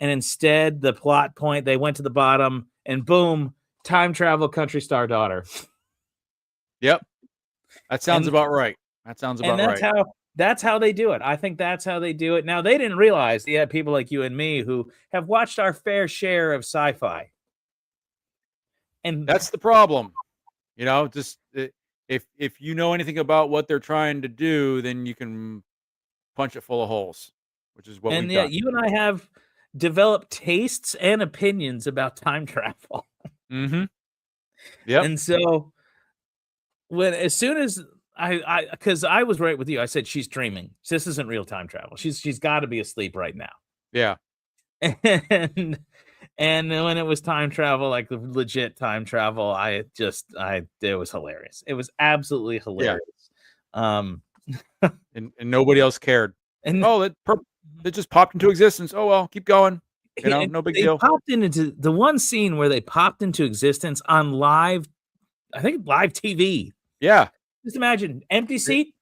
and instead the plot point they went to the bottom, and boom, time travel country star daughter, Yep. That sounds and about right. That sounds and about right. that's how they do it. I think that's how they do it. Now they didn't realize they had people like you and me who have watched our fair share of sci-fi. And That's the problem. Just if you know anything about what they're trying to do, then you can punch it full of holes, which is what we've yeah, done. you and I have developed tastes and opinions about time travel. Mhm. Yep. And so when as soon as I because I was right with you, I said she's dreaming. This isn't real time travel. She's got to be asleep right now. Yeah. And when it was time travel, like the legit time travel, I it was hilarious. It was absolutely Yeah. hilarious. Um And nobody else cared. Like, and "Oh, it just popped into existence. Oh, well, keep going." and No big they deal. popped into the one scene where they popped into existence on live, I think live TV. Yeah. Just imagine empty Y seat,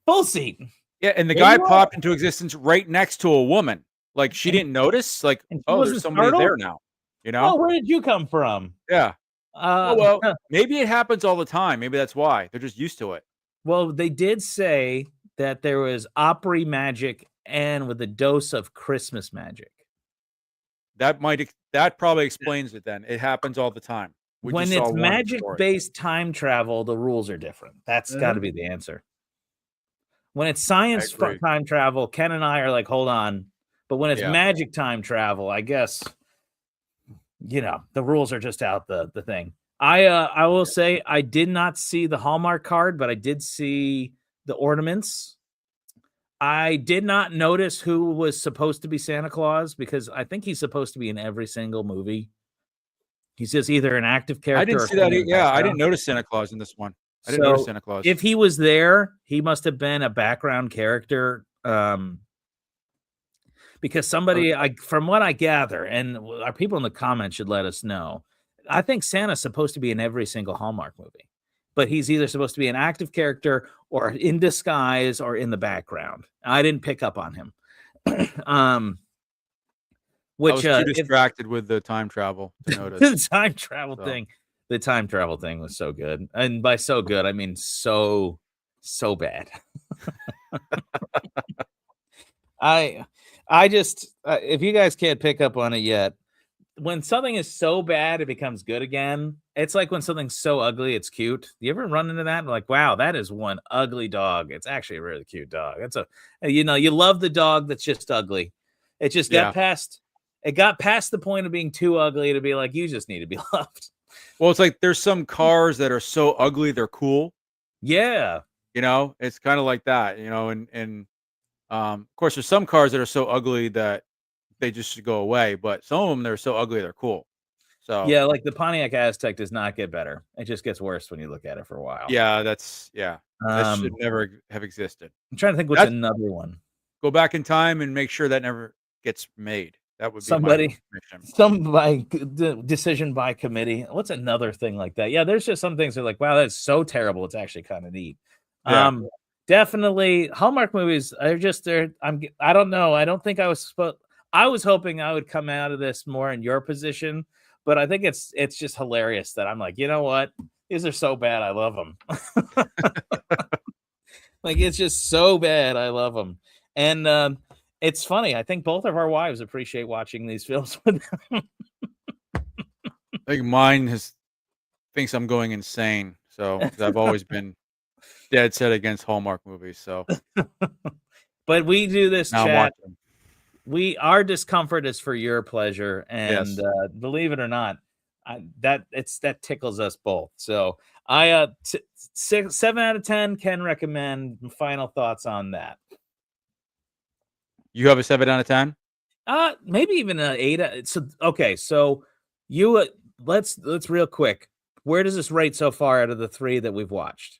full seat. yeah, and the There guy you are. popped into existence right next to a woman. Like, she And didn't notice, like, she "Oh, there's wasn't somebody startled. there now," you know? Oh, where did you come from? Yeah. Oh, Uh, well, maybe it happens all the time. Maybe that's why. They're just used to it. well, they did say that there was Opry magic and with a dose of Christmas magic. That probably explains it then. It happens all the time. We When just saw it's one story. magic-based time travel, the rules are different. That's gotta Mhm. be the answer. When it's I science agree. time travel, Ken and I are like, "Hold on." But when it's Yeah. magic time travel, I guess, the rules are just out the thing. I will say I did not see the Hallmark card, but I did see the ornaments. I did not notice who was supposed to be Santa Claus because I think he's supposed to be in every single movie. He's just either an active I character didn't or see that something in e the yeah, I background. didn't notice Santa Claus in this one. I didn't notice So Santa Claus. if he was there, he must have been a background character. Because Oh, somebody, from what I gather, and our people in the comments should let us know. I think Santa's supposed to be in every single Hallmark movie, but he's either supposed to be an active character or in disguise or in the background. I didn't pick up on him. um, I which was too if distracted with the time travel to notice. the time travel So, thing, the time travel thing was so good, and by so good, I mean so bad. I I just if you guys can't pick up on it yet, when something is so bad it becomes good again. It's like when something's so ugly it's cute. You ever run into that? Like, wow, that is one ugly dog. It's actually a really cute dog. It's a you love the dog that's just ugly. It just Yeah. got past the point of being too ugly to be like, you just need to be loved. Well, it's like there's some cars that are so ugly they're cool. Yeah. It's kind of like that. Of course, there's some cars that are so ugly that they just should go away. But some of them they're so ugly they're cool. So Yeah, like the Pontiac Aztec does not get better. It just gets worse when you look at it for a while. yeah, that should Um, never have existed. I'm trying to think what's That's another one. Go back in time and make sure that never gets made. That would be my Somebody mission. some by decision by committee. What's another thing like that? Yeah, there's just some things that are like, wow, that's so terrible. It's actually kind of neat. Yeah. Definitely Hallmark movies are just there. I don't know. I don't think I was hoping I would come out of this more in your position, but I think it's just hilarious that I'm like, you know what? These are so bad. I love them. Like, it's just so bad. I love them. And it's funny. I think both of our wives appreciate watching these films with them. I think mine thinks I'm going insane. So 'cause I've always been dead set against Hallmark movies. So But we do this now I'm chat. watching. Our discomfort is for your pleasure, and Yes. believe it or not, that tickles us both. So I 7 out of 10 can recommend. Final thoughts on that? You have a 7 out of 10? Maybe even an 8. So okay, so you let's real quick. Where does this rate so far out of the 3 that we've watched?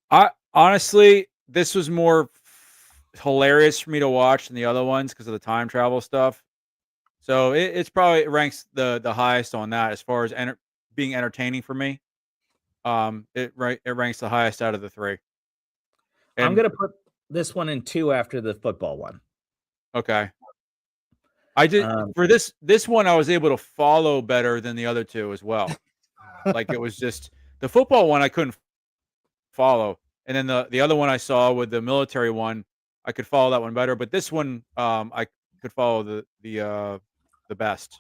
I honestly, this was more hilarious for me to watch than the other ones because of the time travel stuff. So it ranks the highest on that as far as being entertaining for me. It ranks the highest out of the 3. I'm And gonna put this one in 2 after the football one. okay. I did Um, for this one I was able to follow better than the other 2 as well. Like it was just the football one I couldn't follow. And then the other one I saw with the military one, I could follow that one better, but this one I could follow the best.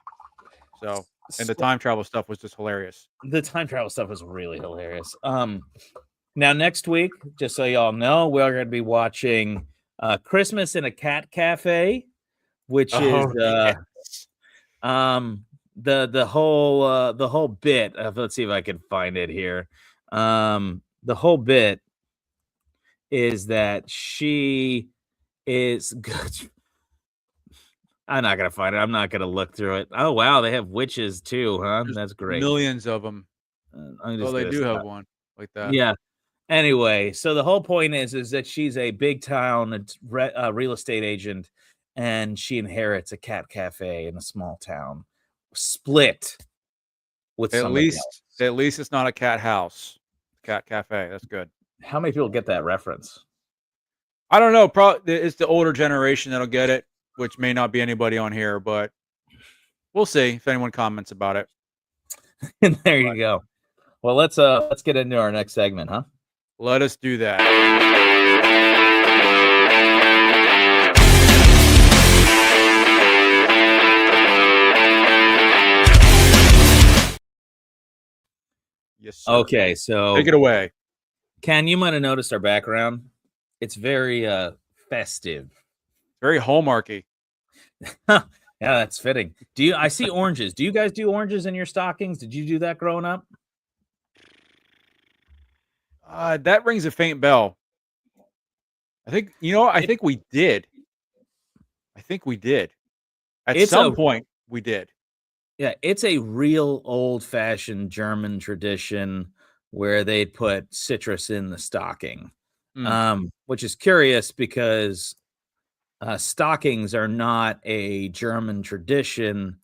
So, and the time travel stuff was just hilarious. the time travel stuff was really hilarious. Now next week, just so y'all know, we're going to be watching Christmas in a Cat Cafe, which is Oh, yeah. the whole bit of, let's see if I can find it here. The whole bit is that she is good. I'm not gonna find it. I'm not gonna look through it. Oh wow, they have witches too, huh? There's That's great. millions of them. I'm Oh, just they gonna do have stop. one like that. Yeah. Anyway, so the whole point is that she's a big town real estate agent, and she inherits a cat cafe in a small town, split with At somebody least else. at least it's not a cat house. Cat cafe. That's good. How many people get that reference? I don't know. Probably it's the older generation that'll get it, which may not be anybody on here, but we'll see if anyone comments about it. And there you go. Well, let's get into our next segment, huh? Let us do that. Yes, sir. Okay, so Take it away. Ken, you might have noticed our background. It's very festive. Very hallmarky. Yeah, that's fitting. I see oranges. Do you guys do oranges in your stockings? Did you do that growing up? That rings a faint bell. I think I think we did. I think we did. At It's some a point, we did. Yeah, it's a real old-fashioned German tradition where they put citrus in the stocking, Mm. which is curious because stockings are not a German tradition.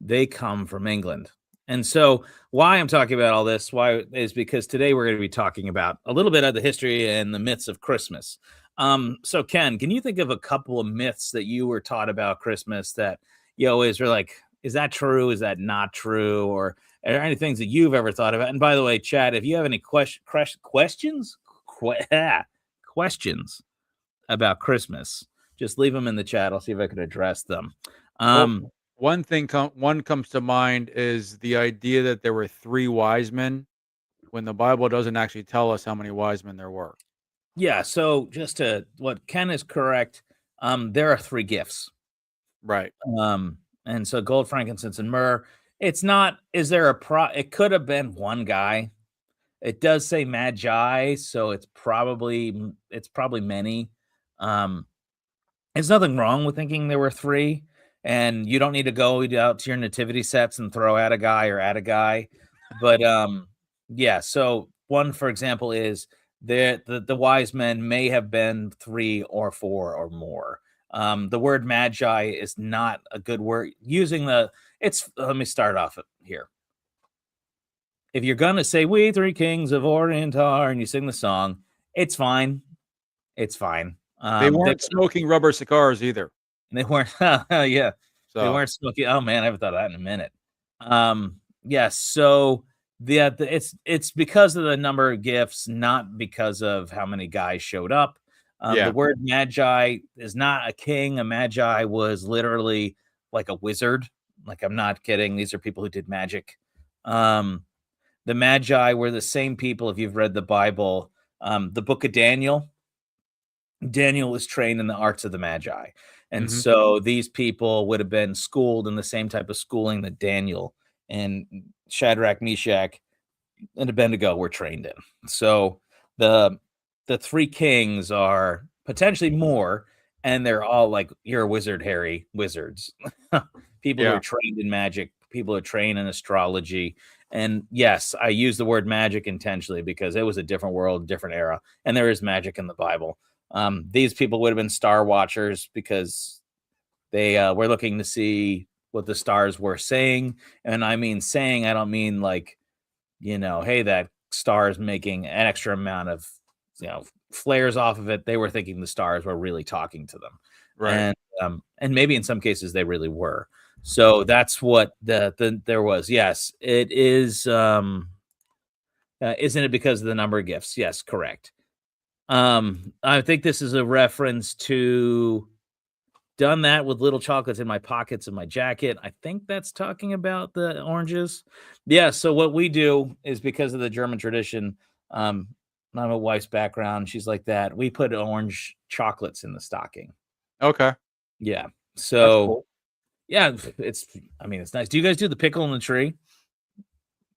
They come from England. And so why I'm talking about all this, why is because today we're going to be talking about a little bit of the history and the myths of Christmas. So Ken, can you think of a couple of myths that you were taught about Christmas that you always were like, is that true? Is that not true? Or are there any things that you've ever thought about? And by the way, Chad, if you have any questions about Christmas, just leave them in the chat. I'll see if I can address them. Well, one comes to mind is the idea that there were 3 wise men when the Bible doesn't actually tell us how many wise men there were. Yeah, so just to what Ken is correct, there are 3 gifts. Right. And so gold, frankincense, and myrrh. It's not, is there a it could have been one guy. It does say magi, so it's probably many. Um, there's nothing wrong with thinking there were 3, and you don't need to go out to your nativity sets and throw at a guy or at a guy. But yeah, so one, for example, is the wise men may have been 3 or 4 or more. The word magi is not a good word. Let me start off here. If you're gonna say "We 3 kings of Orient are" and you sing the song, it's fine. It's fine. They weren't smoking rubber cigars either. They weren't yeah, they So, weren't smoking. Oh, man, I haven't thought of that in a minute. Yeah, so it's because of the number of gifts, not because of how many guys showed up. The yeah. word magi is not a king. A magi was literally like a wizard. Like, I'm not kidding. These are people who did magic. The magi were the same people, if you've read the Bible, the book of Daniel was trained in the arts of the Magi. And Mhm. so these people would have been schooled in the same type of schooling that Daniel and Shadrach, Meshach, and Abednego were trained in. So the 3 kings are potentially more, and they're all like, "You're a wizard, Harry," wizards. People who are Yeah. trained in magic, people who are trained in astrology. And yes, I use the word magic intentionally because it was a different world, different era, and there is magic in the Bible. These people would have been star watchers because they were looking to see what the stars were saying. And I mean saying, I don't mean like, hey, that star is making an extra amount of, flares off of it. They were thinking the stars were really talking to them. Right. And maybe in some cases they really were. So that's what there was. Yes, it is. Isn't it because of the number of gifts? Yes, correct. I think this is a reference to done that with little chocolates in my pockets of my jacket. I think that's talking about the oranges. Yeah. So what we do is because of the German tradition. My wife's background, she's like that. We put orange chocolates in the stocking. Okay. Yeah. That's So cool. yeah, it's nice. Do you guys do the pickle in the tree?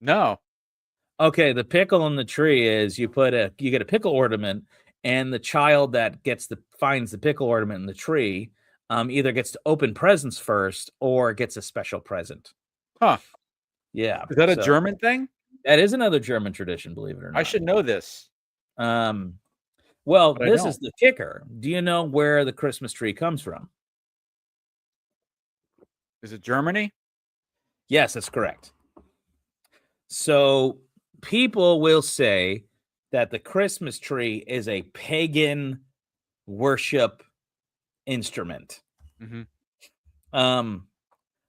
No. Okay, the pickle in the tree is you get a pickle ornament, and the child that finds the pickle ornament in the tree, either gets to open presents first or gets a special present. Huh. Yeah, Is that a so German thing? that is another German tradition, believe it or I not. should know this, Um, well, but I this is don't. the kicker. Do you know where the Christmas tree comes from? Is it Germany? Yes, that's correct. So people will say that the Christmas tree is a pagan worship instrument. Mhm. Um,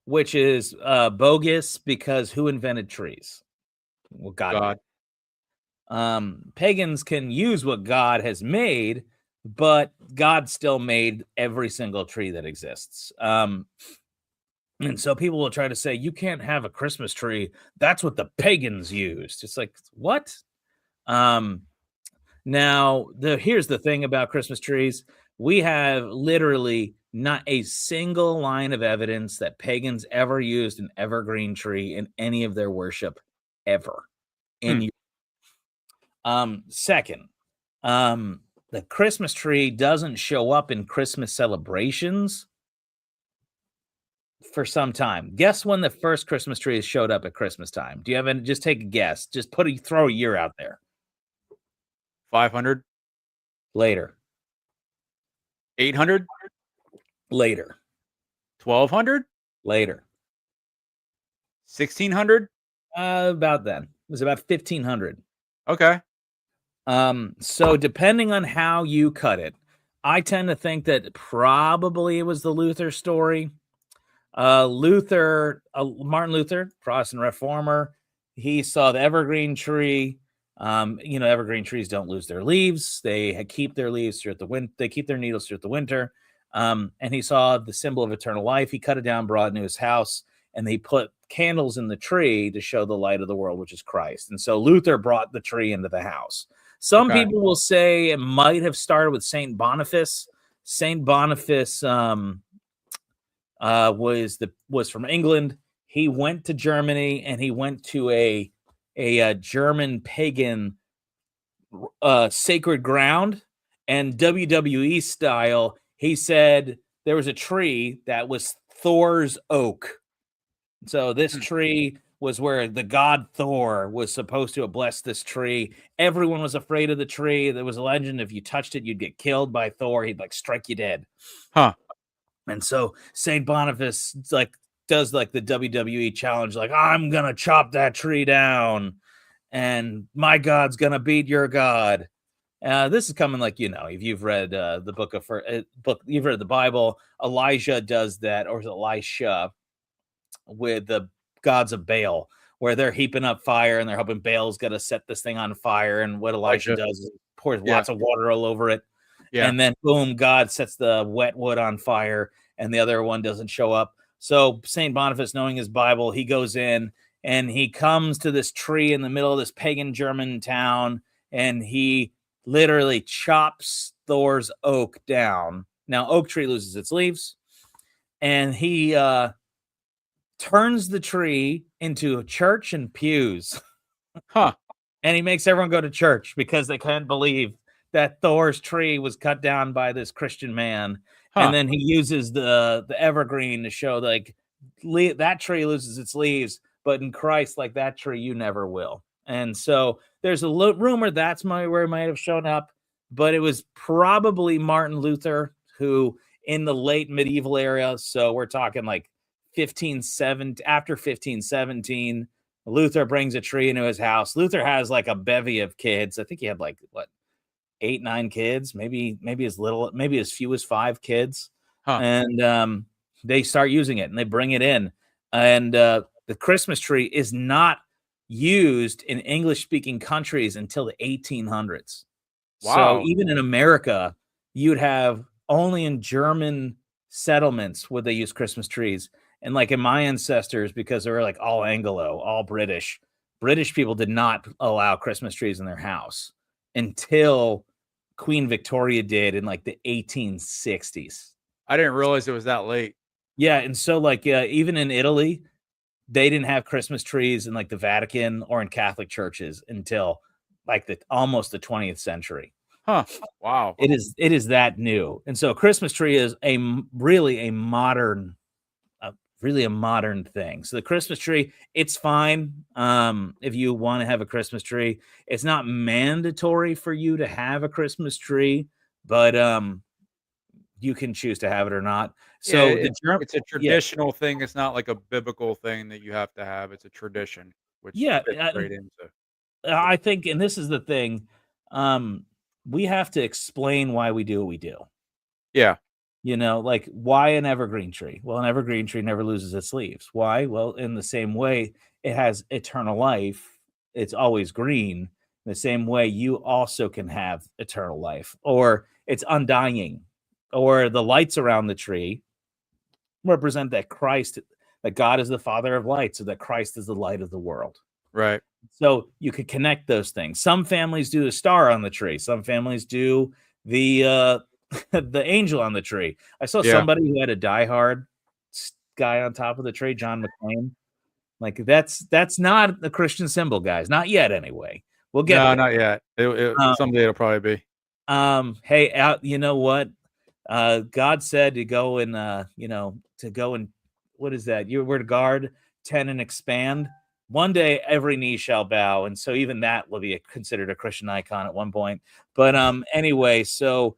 which is bogus because who invented trees? Well, God did. God. Pagans can use what God has made, but God still made every single tree that exists. And so people will try to say, you can't have a Christmas tree. That's what the pagans used. It's like, what? Um, Now, here's the thing about Christmas trees. We have literally not a single line of evidence that pagans ever used an evergreen tree in any of their worship ever. Hmm. Second, the Christmas tree doesn't show up in Christmas celebrations for some time. Guess when the first Christmas tree showed up at Christmas time? Do you have any? Just take a guess. Just throw a year out there. 500? Later. 800? Later. 1200? Later. 1600? About then. It was about 1500. Okay. So depending on how you cut it, I tend to think that probably it was the Luther story. Martin Luther, Protestant reformer, he saw the evergreen tree. Evergreen trees don't lose their leaves. They keep their leaves throughout the winter. They keep their needles throughout the winter. And he saw the symbol of eternal life. He cut it down, brought it into his house, and they put candles in the tree to show the light of the world, which is Christ. And so Luther brought the tree into the house. Some Okay. people will say it might have started with Saint Boniface. Saint Boniface was from England. He went to Germany, and he went to a German pagan sacred ground, and WWE style. He said there was a tree that was Thor's oak. So this tree was where the god Thor was supposed to have blessed this tree. Everyone was afraid of the tree. There was a legend if you touched it, you'd get killed by Thor. He'd like strike you dead. Huh. And so Saint Boniface does like the WWE challenge, like, I'm gonna chop that tree down, and my God's gonna beat your God. This is coming like, if you've read the you've read the Bible, Elijah does that, or is it Elisha, with the gods of Baal, where they're heaping up fire and they're hoping Baal's going to set this thing on fire. And what Elisha does is pours lots of water all over it. Yeah. And then boom, God sets the wet wood on fire and the other one doesn't show up. So St. Boniface, knowing his Bible, he goes in and he comes to this tree in the middle of this pagan German town, and he literally chops Thor's oak down. Now, oak tree loses its leaves, and he turns the tree into a church and pews. Huh. And he makes everyone go to church because they can't believe that Thor's tree was cut down by this Christian man. Huh. And then he uses the evergreen to show like that tree loses its leaves, but in Christ, like that tree, you never will. And so there's a rumor that's where it might have shown up, but it was probably Martin Luther, who in the late medieval era, so we're talking like after 1517, Luther brings a tree into his house. Luther has like a bevy of kids. I think he had like 8, 9 kids, maybe as few as 5 kids. Huh. And they start using it and they bring it in. And the Christmas tree is not used in English-speaking countries until the 1800s. Wow. So even in America, you'd have only in German settlements would they use Christmas trees. And like in my ancestors, because they were like all Anglo, all British people did not allow Christmas trees in their house until Queen Victoria did in like the 1860s. I didn't realize it was that late. Yeah. And so like even in Italy, they didn't have Christmas trees in like the Vatican or in Catholic churches until like almost the 20th century. Huh. Wow. It is that new. And so a Christmas tree is really a modern thing. So the Christmas tree, it's fine. If you want to have a Christmas tree, it's not mandatory for you to have a Christmas tree, but you can choose to have it or not. So it's a traditional thing. It's not like a biblical thing that you have to have. It's a tradition, which fits right into. I think, and this is the thing, we have to explain why we do what we do. Yeah. Like why an evergreen tree? Well, an evergreen tree never loses its leaves. Why? Well, in the same way it has eternal life, it's always green. In the same way, you also can have eternal life, or it's undying, or the lights around the tree represent that God is the Father of light, so that Christ is the light of the world. Right. So you could connect those things. Some families do the star on the tree. Some families do the the angel on the tree. I saw somebody who had a Die Hard guy on top of the tree, John McClane. Like that's not a Christian symbol, guys. Not yet, anyway. We'll get there. Not yet. Someday it'll probably be. Hey, you know what? God said to go and what is that? We're to guard, tend, and expand. One day every knee shall bow, and so even that will be considered a Christian icon at one point. But anyway, so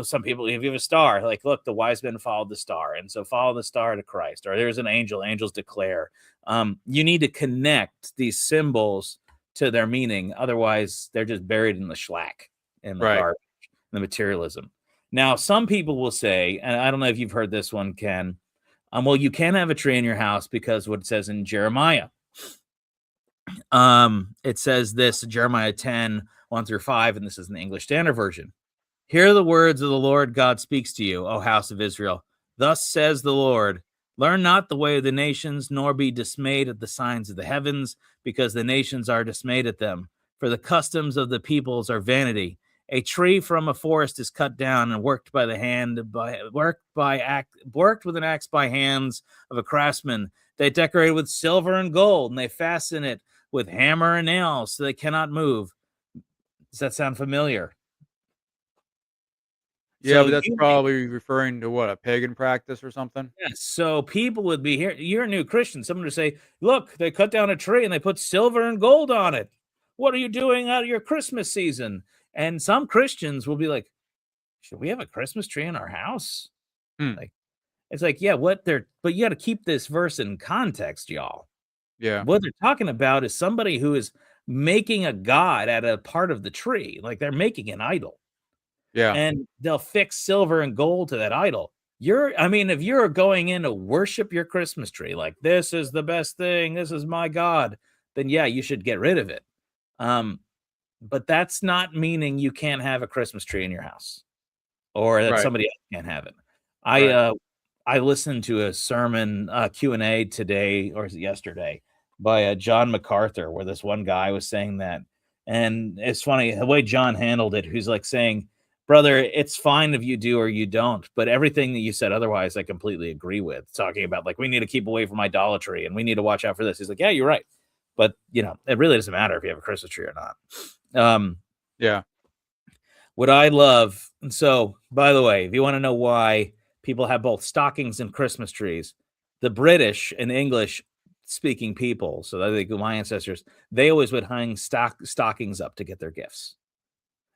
some people, if you have a star, like, look, the wise men followed the star, and so follow the star to Christ. Or there's an angel, angels declare. You need to connect these symbols to their meaning, otherwise they're just buried in the schlack, in the garbage, in the materialism. Now, some people will say, and I don't know if you've heard this one, Ken. Well, you can have a tree in your house because what it says in Jeremiah. It says this, Jeremiah 10, 1-5, and this is in the English Standard Version. Hear the words of the Lord God speaks to you, O house of Israel. Thus says the Lord, learn not the way of the nations, nor be dismayed at the signs of the heavens, because the nations are dismayed at them. For the customs of the peoples are vanity. A tree from a forest is cut down and worked with an axe by hands of a craftsman. They decorate it with silver and gold, and they fasten it with hammer and nails, so they cannot move. Does that sound familiar? Yeah, So but that's you probably referring to what, a pagan practice or something? Yes. So people would be here. You're a new Christian. Someone would say, look, they cut down a tree and they put silver and gold on it. What are you doing out of your Christmas season? And some Christians will be like, should we have a Christmas tree in our house? Hmm. Like, it's like, yeah, but you got to keep this verse in context, y'all. Yeah. What they're talking about is somebody who is making a god at a part of the tree. Like they're making an idol. Yeah. And they'll fix silver and gold to that idol. If you're going in to worship your Christmas tree, like this is the best thing, this is my God, then yeah, you should get rid of it. But that's not meaning you can't have a Christmas tree in your house or that Right. somebody else can't have it. Right. I listened to a sermon Q&A today or yesterday by John MacArthur, where this one guy was saying that, and it's funny the way John handled it. He's like saying, brother, it's fine if you do or you don't, but everything that you said otherwise, I completely agree with. Talking about like we need to keep away from idolatry and we need to watch out for this. He's like, yeah, you're right, but it really doesn't matter if you have a Christmas tree or not. Yeah. What I love, and so by the way, if you want to know why people have both stockings and Christmas trees, the British and English speaking people, so I think my ancestors, they always would hang stockings up to get their gifts.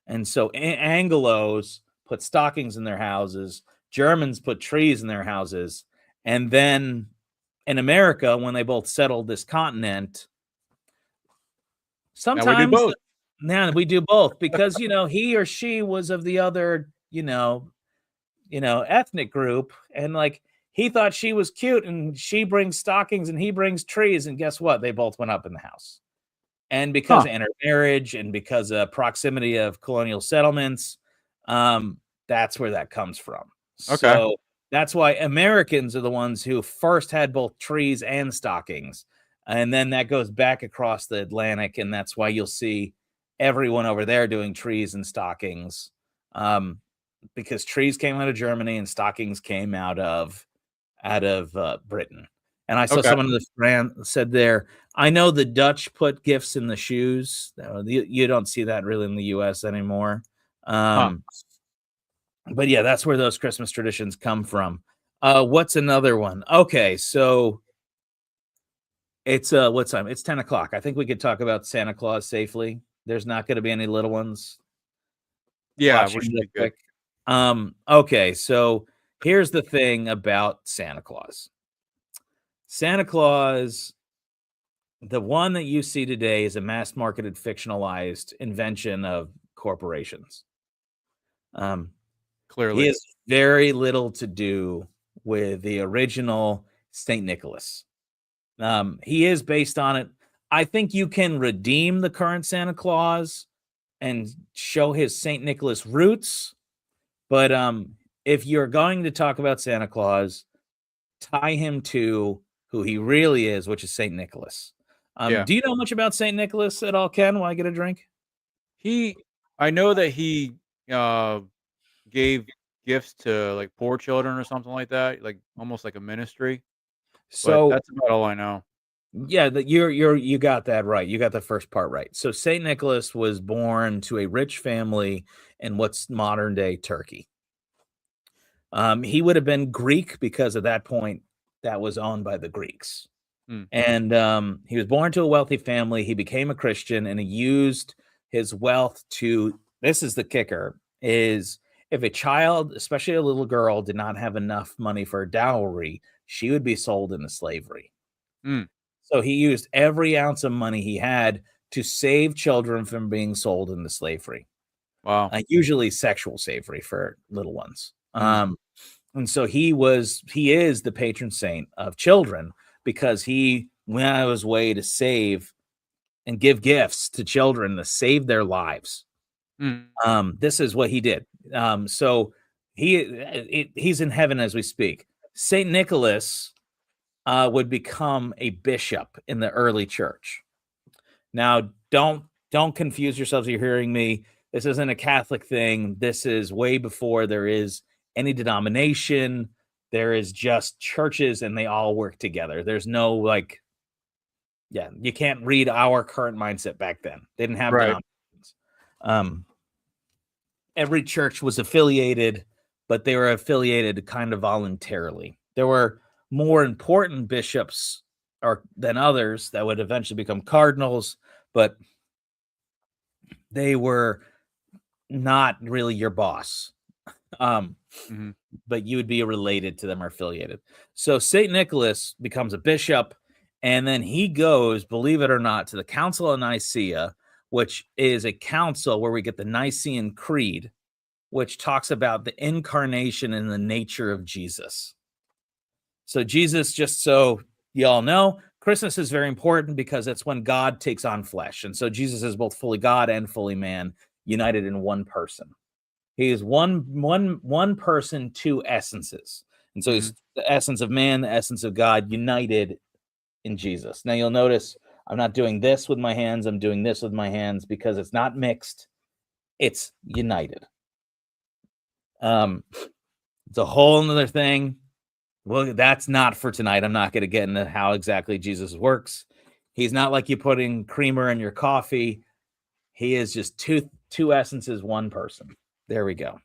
And so Anglos put stockings in their houses, Germans put trees in their houses, and then in America, when they both settled this continent, Now we do sometimes both. now we do both because he or she was of the other ethnic group, and like he thought she was cute, and she brings stockings and he brings trees, and guess what? They both went up in the house. And because Huh. of intermarriage and because of proximity of colonial settlements, that's where that comes from. Okay. So that's why Americans are the ones who first had both trees and stockings. And then that goes back across the Atlantic. And that's why you'll see everyone over there doing trees and stockings. Because trees came out of Germany and stockings came out of Britain. And I saw Okay. someone in the brand said there, I know the Dutch put gifts in the shoes. You don't see that really in the US anymore. Huh. But yeah, that's where those Christmas traditions come from. What's another one? Okay, so it's what time? It's 10 o'clock. I think we could talk about Santa Claus safely. There's not going to be any little ones Yeah, we watching should real be good. quick. Okay, so here's the thing about Santa Claus. Santa Claus, the one that you see today, is a mass marketed, fictionalized invention of corporations. He Clearly. has very little to do with the original St. Nicholas. He is based on it. I think you can redeem the current Santa Claus and show his St. Nicholas roots. But if you're going to talk about Santa Claus, tie him to who he really is, which is St. Nicholas. Yeah. Do you know much about St. Nicholas at all, Ken? While I get a drink? He I know that he uh gave gifts to like poor children or something like that, like almost like a ministry, but So that's about all I know. yeah, you got that right. You got the first part right. So St. Nicholas was born to a rich family in what's modern day Turkey. He would have been Greek because at that point that was owned by the Greeks. Hmm. And he was born to a wealthy family. He became a Christian and he used his wealth to, this is the kicker, is if a child, especially a little girl, did not have enough money for a dowry, she would be sold into slavery. Hmm. So he used every ounce of money he had to save children from being sold into slavery, Wow. usually sexual slavery for little ones. Hmm. And so he is the patron saint of children because he went out of his way to save and give gifts to children to save their lives. Hmm. This is what he did. So he's in heaven as we speak. Saint Nicholas would become a bishop in the early church. Now, don't confuse yourselves. You're hearing me. This isn't a Catholic thing. This is way before there is any denomination. There is just churches, and they all work together. There's no like, yeah, you can't read our current mindset back then. They didn't have Right. denominations. Every church was affiliated, but they were affiliated kind of voluntarily. There were more important bishops than others that would eventually become cardinals, but they were not really your boss. Mhm. But you would be related to them or affiliated. So St. Nicholas becomes a bishop, and then he goes, believe it or not, to the Council of Nicaea, which is a council where we get the Nicene Creed, which talks about the incarnation and the nature of Jesus. So Jesus, just so y'all know, Christmas is very important because it's when God takes on flesh. And so Jesus is both fully God and fully man, united in one person. He is one person, two essences. And so he's the essence of man, the essence of God, united in Jesus. Now you'll notice I'm not doing this with my hands. I'm doing this with my hands because it's not mixed. It's united. It's a whole nother thing. Well, that's not for tonight. I'm not going to get into how exactly Jesus works. He's not like you putting creamer in your coffee. He is just two essences, one person. There we go.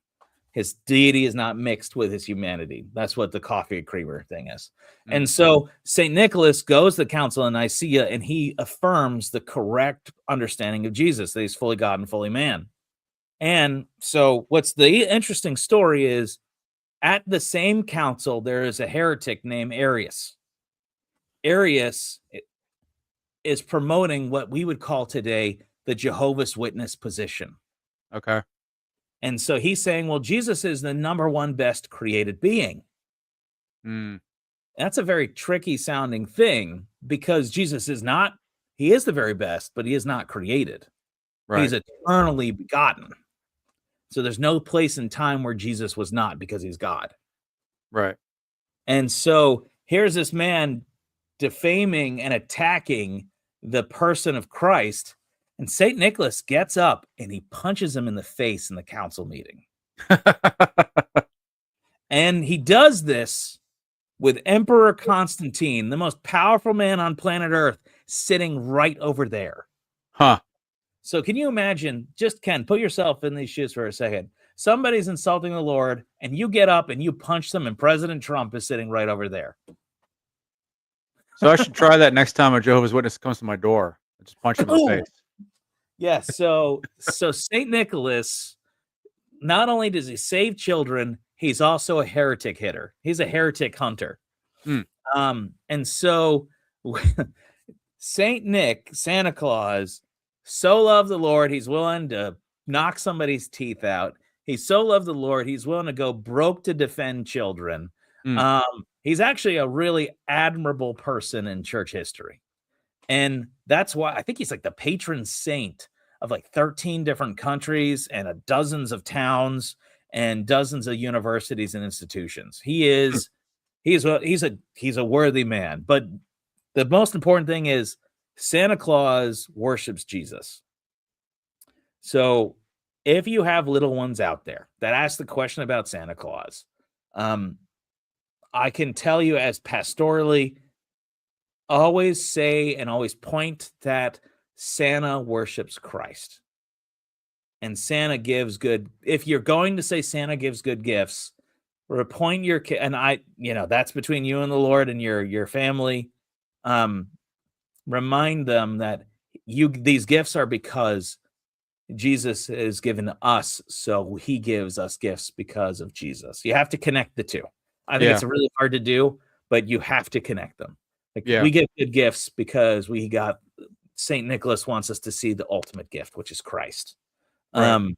His deity is not mixed with his humanity. That's what the coffee creamer thing is. And so St. Nicholas goes to the Council of Nicaea, and he affirms the correct understanding of Jesus, that he's fully God and fully man. And so what's the interesting story is, at the same council, there is a heretic named Arius. Arius is promoting what we would call today the Jehovah's Witness position. Okay. And so he's saying, well, Jesus is the number one best created being. That's a very tricky sounding thing because Jesus is not, he is the very best, but he is not created. Right. He's eternally begotten. So there's no place in time where Jesus was not because he's God. Right. And so here's this man defaming and attacking the person of Christ. And St. Nicholas gets up and he punches him in the face in the council meeting. And he does this with Emperor Constantine, the most powerful man on planet Earth, sitting right over there. Huh. So can you imagine, just Ken, put yourself in these shoes for a second. Somebody's insulting the Lord, and you get up and you punch them, and President Trump is sitting right over there. So I should try that next time a Jehovah's Witness comes to my door. I just punch him in the face. Yeah, so St. Nicholas, not only does he save children, he's also a heretic hitter. He's a heretic hunter. And so St. Nick, Santa Claus, so loved the Lord, he's willing to knock somebody's teeth out. He so loved the Lord, he's willing to go broke to defend children. He's actually a really admirable person in church history. And that's why I think he's like the patron saint of like 13 different countries and dozens of towns and dozens of universities and institutions. He's a worthy man. But the most important thing is Santa Claus worships Jesus. So if you have little ones out there that ask the question about Santa Claus, I can tell you as pastorally, always say and always point that Santa worships Christ. And Santa gives good, if you're going to say Santa gives good gifts, or point your kid, and that's between you and the Lord and your family. Remind them that these gifts are because Jesus is given to us, so he gives us gifts because of Jesus. You have to connect the two. I think it's really hard to do, but you have to connect them. We get good gifts because St. Nicholas wants us to see the ultimate gift, which is Christ. Right.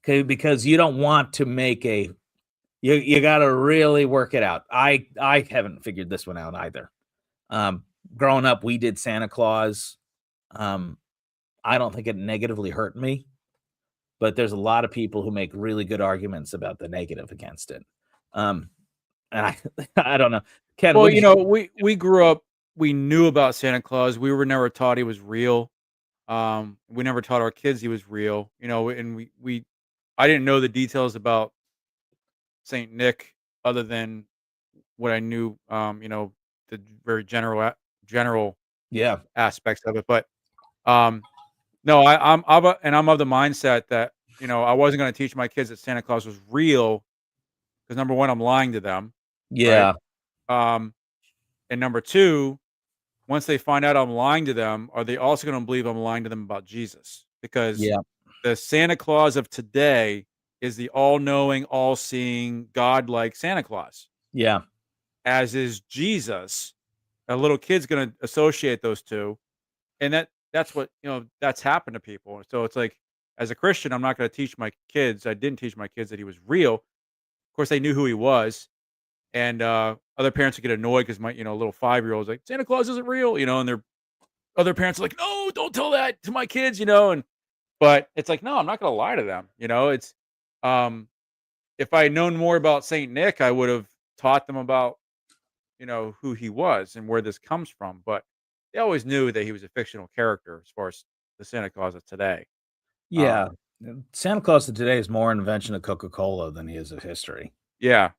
Okay, because you don't want to make you got to really work it out. I haven't figured this one out either. Growing up, we did Santa Claus. I don't think it negatively hurt me. but there's a lot of people who make really good arguments about the negative against it. And I I don't know. Ken, Well, what did you we grew up, we knew about Santa Claus. We were never taught he was real. We never taught our kids he was real, and we I didn't know the details about Saint Nick other than what I knew, the very general Yeah. aspects of it. But um, no, I'm of the mindset that I wasn't going to teach my kids that Santa Claus was real because number one, I'm lying to them, right? Yeah. Um, and number two, once they find out I'm lying to them, are they also going to believe I'm lying to them about Jesus? Because Yeah. the Santa Claus of today is the all-knowing, all-seeing, God-like Santa Claus, Yeah. as is Jesus. A little kid's going to associate those two, and that's what that's happened to people. So it's like, as a Christian, I'm not going to teach my kids. I didn't teach my kids that he was real. Of course, they knew who he was, and other parents would get annoyed because my little 5-year-old's like, Santa Claus isn't real, and their other parents are like, no, don't tell that to my kids, and but it's like, no, I'm not going to lie to them. It's um if I had known more about Saint Nick, I would have taught them about who he was and where this comes from. But they always knew that he was a fictional character as far as the Santa Claus of today. Yeah. Um, Santa Claus of today is more an invention of Coca-Cola than he is of history, yeah,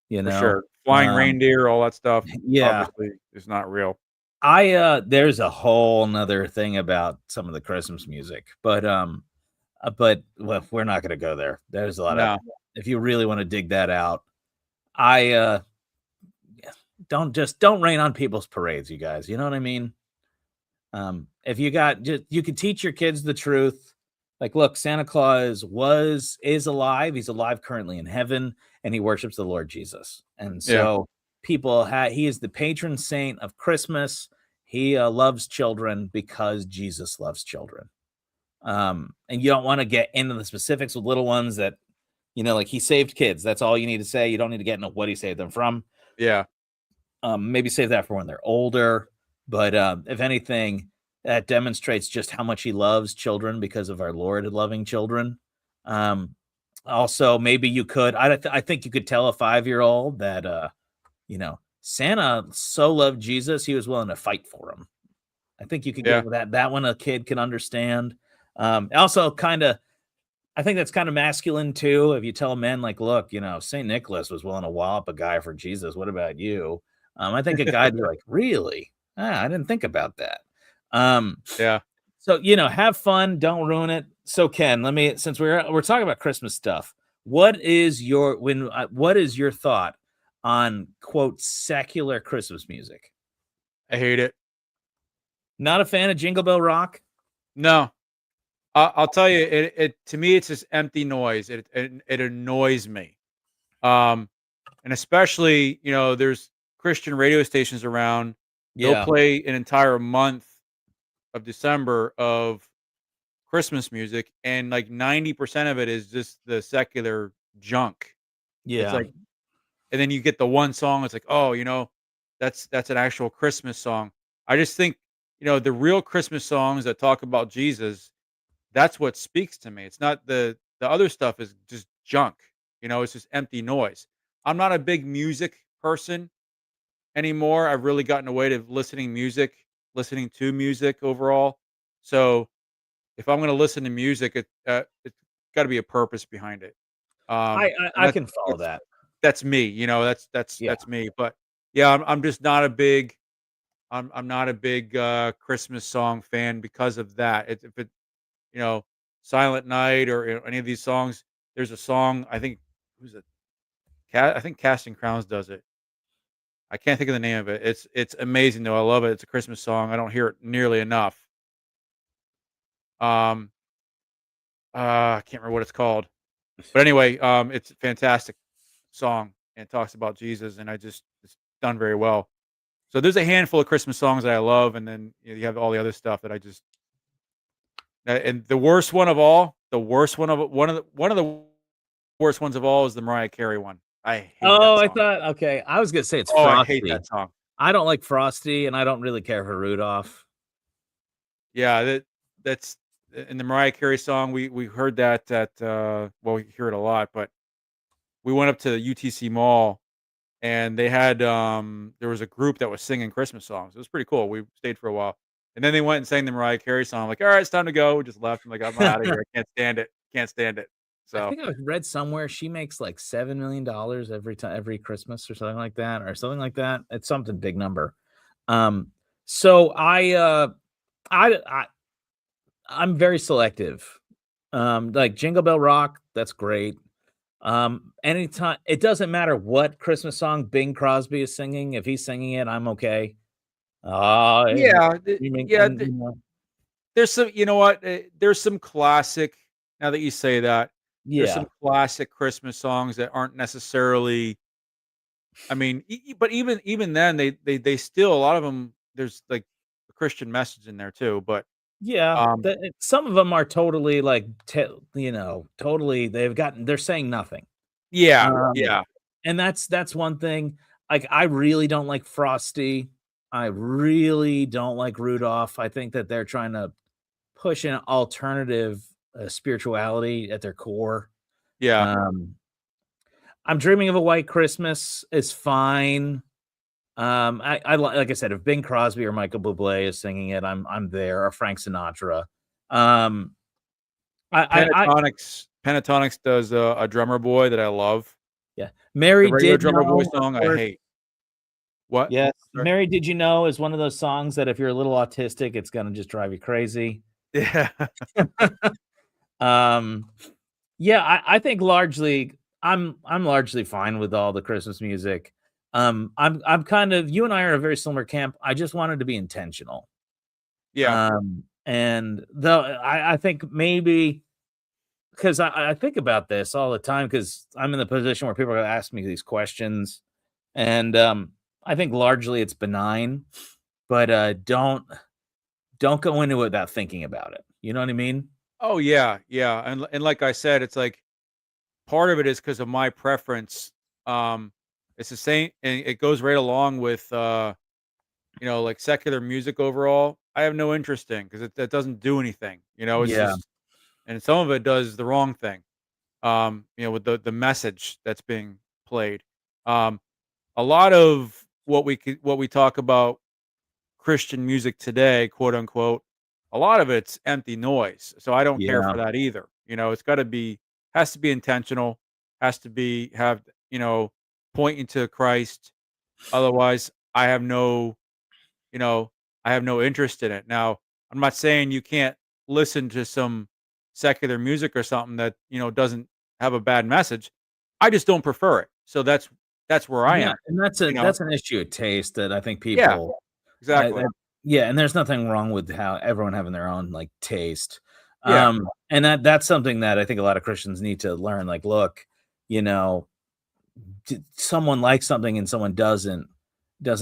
you for know? sure. Flying reindeer, all that stuff, Yeah. obviously is not real. There's a whole nother thing about some of the Christmas music, but well, we're not gonna go there. There's a lot of No, if you really want to dig that out, I don't rain on people's parades, you guys. You know what I mean? If you got just you can teach your kids the truth. Like, look, Santa Claus is alive. He's alive currently in heaven, and he worships the Lord Jesus. And yeah, so he is the patron saint of Christmas. He loves children because Jesus loves children. And you don't want to get into the specifics with little ones that, like he saved kids. That's all you need to say. You don't need to get into what he saved them from. yeah, Maybe save that for when they're older. But if anything, that demonstrates just how much he loves children because of our Lord loving children. Also, maybe you could, I think you could tell a 5-year-old that, Santa so loved Jesus, he was willing to fight for him. I think you could yeah, get that one a kid can understand. Also, I think that's kind of masculine too. If you tell men, like, look, St. Nicholas was willing to wallop a guy for Jesus. What about you? I think a guy'd be like, really? I didn't think about that. Um, yeah. so have fun, don't ruin it. So Ken, since we're talking about Christmas stuff, what is your thought on quote secular Christmas music? I hate it. Not a fan of Jingle Bell Rock? No, I'll tell you, it to me, it's just empty noise. It annoys me. Um, and especially, there's Christian radio stations around. They'll Yeah, play an entire month of December of Christmas music, and like 90% of it is just the secular junk. It's yeah. like, and then you get the one song. It's like, oh, that's an actual Christmas song. I just think, the real Christmas songs that talk about Jesus, that's what speaks to me. It's not the other stuff is just junk. It's just empty noise. I'm not a big music person anymore. I've really gotten away to listening to music overall. So if I'm going to listen to music, it's got to be a purpose behind it. I And I, I can follow that. that's me. Yeah. That's me. But yeah, I'm just not a big I'm not a big Christmas song fan because of that. If it you know, Silent Night or any of these songs. There's a song, I think, who's it? I think Casting Crowns does it. I can't think of the name of it. It's amazing though. I love it. It's a Christmas song. I don't hear it nearly enough. Um, I can't remember what it's called, but anyway, it's a fantastic song and it talks about Jesus, and it's done very well. So there's a handful of Christmas songs that I love, and then you have all the other stuff that I just and the worst one of all, the worst one of the worst ones of all is the Mariah Carey one. I hate that Oh, I song. thought okay. I was gonna say it's Oh, I hate Frosty. that song. I don't like Frosty, and I don't really care for Rudolph. Yeah, that's in the Mariah Carey song, we heard that at, well, we hear it a lot, but we went up to UTC Mall and they had, there was a group that was singing Christmas songs. It was pretty cool. We stayed for a while. And then they went and sang the Mariah Carey song. I'm like, "All right, it's time to go." We just left. I'm like, "I'm out of here. I can't stand it. Can't stand it." I So, think I read somewhere she makes like $7 million every Christmas or something like that. It's something big number. Um, so I I I'm very selective. Like Jingle Bell Rock, that's great. Anytime it doesn't matter what Christmas song Bing Crosby is singing, if he's singing it, I'm okay. And yeah, you mean yeah, and you know, there's some, you know what? There's some classic, now that you say that, there's yeah, some classic Christmas songs that aren't necessarily, I mean, but even then, they still, a lot of them, there's like a Christian message in there too. But yeah. um, Some of them are totally like, totally. They're saying nothing. yeah, Um, yeah, and that's one thing. Like, I really don't like Frosty. I really don't like Rudolph. I think that they're trying to push an alternative, spirituality at their core. yeah. Um, I'm Dreaming of a White Christmas is fine. Like I said, if Bing Crosby or Michael Bublé is singing it, I'm there, or Frank Sinatra. Um, I Pentatonics does a Drummer Boy that I love. Yeah. The Mary regular Did Drummer Boy Know, of song I course. hate. What? Yes, Sorry? Mary Did You Know is one of those songs that if you're a little autistic, it's gonna just drive you crazy. Yeah, Um, yeah, I think largely I'm largely fine with all the Christmas music. I'm kind of you and I are a very similar camp. I just wanted to be intentional. yeah. And though I think maybe because I think about this all the time because I'm in the position where people are gonna ask me these questions, and I think largely it's benign, but don't go into it without thinking about it. You know what I mean? Oh yeah, yeah. And like I said, it's like part of it is because of my preference. Um, it's the same, and it goes right along with like secular music overall. I have no interest in because it doesn't do anything. It's Yeah, just, and some of it does the wrong thing. With the message that's being played. Um, a lot of what we talk about Christian music today, quote unquote, a lot of it's empty noise. So I don't care yeah, for that either. It's got to be, has to be intentional, has to be have pointing to Christ. Otherwise, you know, I have no interest in it. Now, I'm not saying you can't listen to some secular music or something that, doesn't have a bad message. I just don't prefer it. So that's where I yeah, am, and you know? that's an issue of taste that I think Yeah, people exactly. yeah, and there's nothing wrong with how everyone having their own, like, taste. Yeah. And that's something that I think a lot of Christians need to learn, like, look, you know, someone likes something and someone doesn't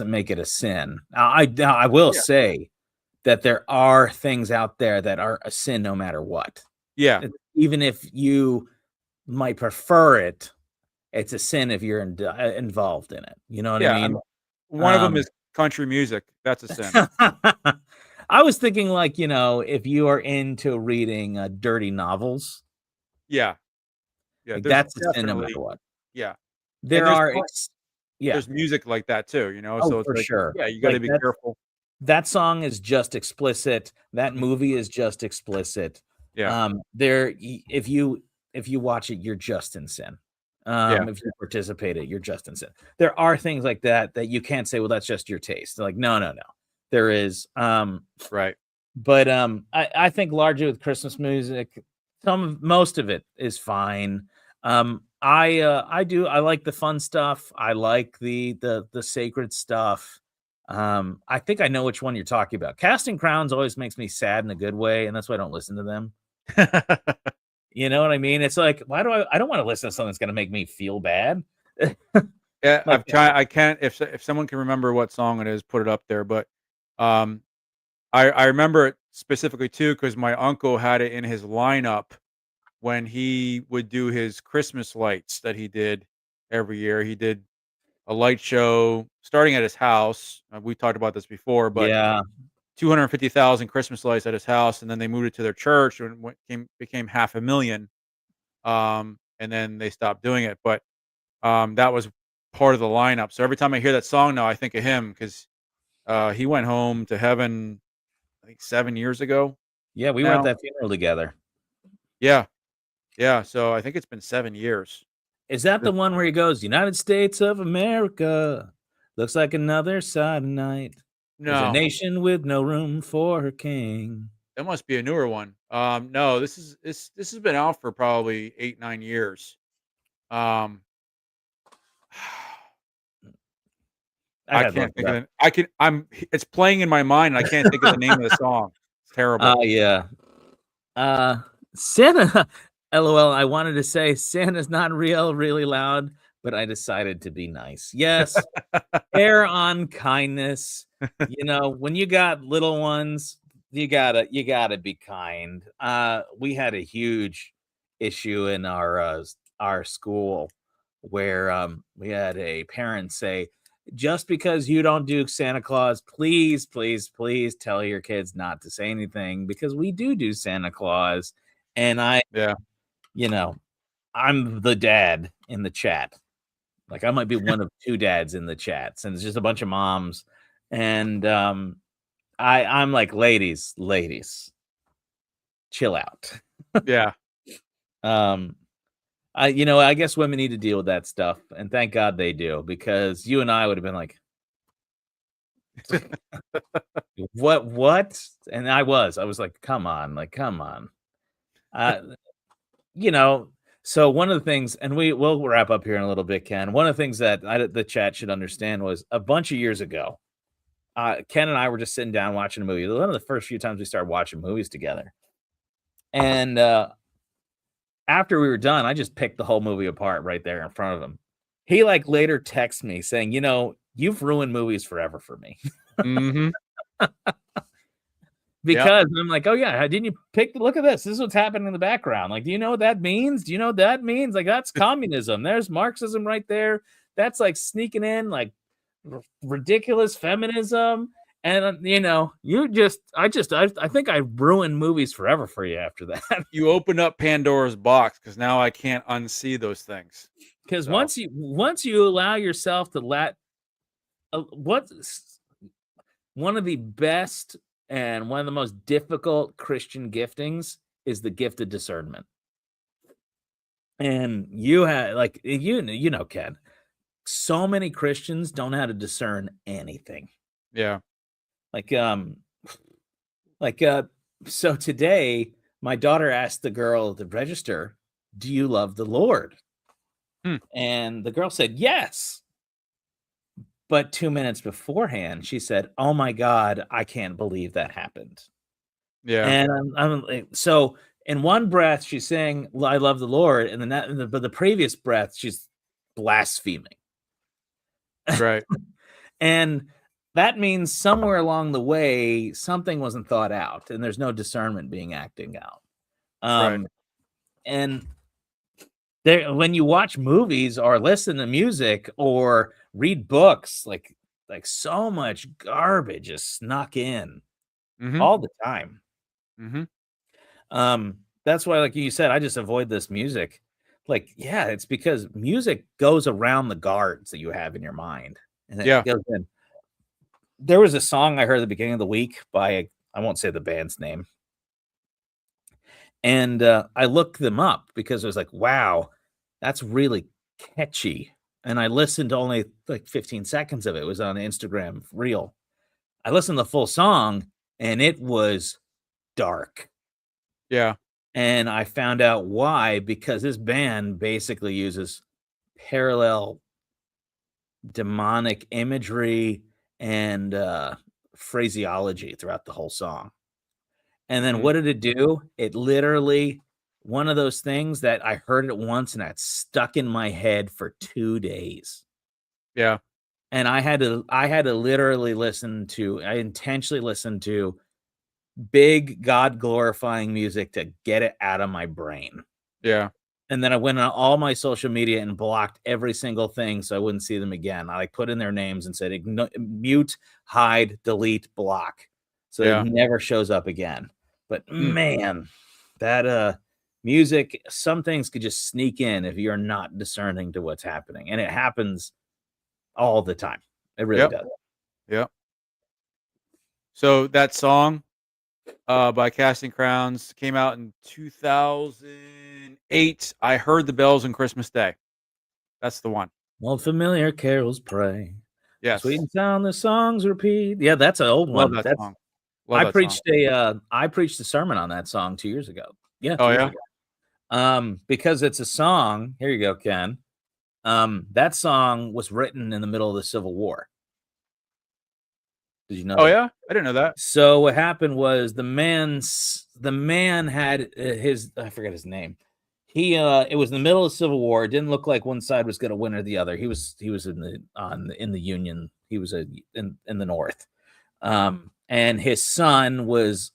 make it a sin. I will Yeah. say that there are things out there that are a sin no matter what. Yeah. Even if you might prefer it, it's a sin if you're involved in it. You know what I Yeah. mean? One of them Um, is country music. That's a sin. I was thinking, like, if you are into reading dirty novels, Yeah. Yeah. like There's that's a sin no matter definitely, what. yeah. And There are, yeah, there's music like that too, oh so it's for like, sure. yeah, you got to Like be careful. that song is just explicit. That Mhm. movie is just explicit. Yeah. If you watch it, you're just in sin. Yeah. If you participate in it, you're just in sin. There are things like that that you can't say, well, that's just your taste. Like, no, no, no. There is. Right. But I think largely with Christmas music, most of it is fine. I like the fun stuff. I like the sacred stuff. I think I know which one you're talking about. Casting Crowns always makes me sad in a good way, and that's why I don't listen to them. You know what I mean? It's like, why do I don't want to listen to something that's gonna make me feel bad. Yeah, Like, I've tried. I can't. If someone can remember what song it is, put it up there. But um, I remember it specifically too because my uncle had it in his lineup when he would do his Christmas lights that he did every year. He did a light show starting at his house. We talked about this before, but yeah, 250,000 Christmas lights at his house, and then they moved it to their church and became 500,000. And then they stopped doing it, but that was part of the lineup. So every time I hear that song now, I think of him because he went home to heaven, I think 7 years ago Yeah, we were at now. that funeral together. Yeah, yeah. So I think it's been 7 years. Is that the This- one where he goes, United States of America, looks like another side night. There's a No, nation with no room for her king. that must be a newer one. No, this has been out for probably 8, 9 years. Um, I I gotta look can't it think of up. it. I can. It's playing in my mind. And I can't think of the name of the song. It's terrible. Yeah. Santa, LOL. I wanted to say Santa's not real, really loud, but I decided to be nice. Yes, err on kindness. You know, when you got little ones, you gotta be kind. We had a huge issue in our school where we had a parent say, just because you don't do Santa Claus, please, please, please tell your kids not to say anything because we do Santa Claus. And Yeah. you know, I'm the dad in the chat. Like I might be one of two dads in the chats, and it's just a bunch of moms. And I'm like, ladies, chill out. Yeah. Um, I guess women need to deal with that stuff, and thank God they do, because you and I would have been like, what? And I was like, come on, come on. Uh, you know, so one of the things, and we'll wrap up here in a little bit, Ken. One of the things that the chat should understand was a bunch of years ago, Ken and I were just sitting down watching a movie. One of the first few times we started watching movies together. And after we were done, I just picked the whole movie apart right there in front of him. He like later texted me saying, you've ruined movies forever for me. Hmm. Because I'm like, oh yeah, didn't you look at this? This is what's happening in the background. Like, do you know what that means? Do you know what that means? Like, that's communism. There's Marxism right there. That's like sneaking in like ridiculous feminism. And I think I ruined movies forever for you after that. You open up Pandora's box because now I can't unsee those things. Because So, once you allow yourself to what's one of the best and one of the most difficult Christian giftings is the gift of discernment. And you have Ken, so many Christians don't know how to discern anything. yeah. So today my daughter asked the girl at the register, do you love the Lord? And the girl said yes. But 2 minutes beforehand, she said, oh my God, I can't believe that happened. Yeah. And I'm like, so in one breath, she's saying, I love the Lord. And then but the previous breath, she's blaspheming. Right. And that means somewhere along the way, something wasn't thought out and there's no discernment being acting out. Right. And when you watch movies or listen to music or read books, like so much garbage is snuck in all the time. That's why, like you said, I just avoid this music. Like, yeah, it's because music goes around the guards that you have in your mind. And it goes in. There was a song I heard at the beginning of the week by, I won't say the band's name. And I looked them up because I was like, wow, that's really catchy. And I listened to only like 15 seconds of it. It was on Instagram Reel. I listened to the full song and it was dark. Yeah. And I found out why, because this band basically uses parallel demonic imagery and phraseology throughout the whole song. And then what did it do? It literally, one of those things that I heard it once and that stuck in my head for 2 days. Yeah. And I had to literally I intentionally listened to big God glorifying music to get it out of my brain. Yeah. And then I went on all my social media and blocked every single thing so I wouldn't see them again. I put in their names and said, mute, hide, delete, block. so it Yeah. never shows up again. But Mm. man, that music, some things could just sneak in if you're not discerning to what's happening, and it happens all the time. It really Yep. does. Yep. So that song, by Casting Crowns came out in 2008. I Heard the Bells on Christmas Day. That's the one. Old familiar carols pray, sweet Yes. and sound the songs repeat. Yeah, that's an old Love one. that That's song. Love that song. I preached a sermon on that song 2 years ago. Yeah, Oh, 2 years yeah? ago. Because it's a song. Here you go, Ken. That song was written in the middle of the Civil War. Did you know Oh, that? yeah? I didn't know that. So what happened was the man had his, I forget his name. He it was in the middle of the Civil War. It didn't look like one side was going to win or the other. He was in the Union. He was in the North. And his son was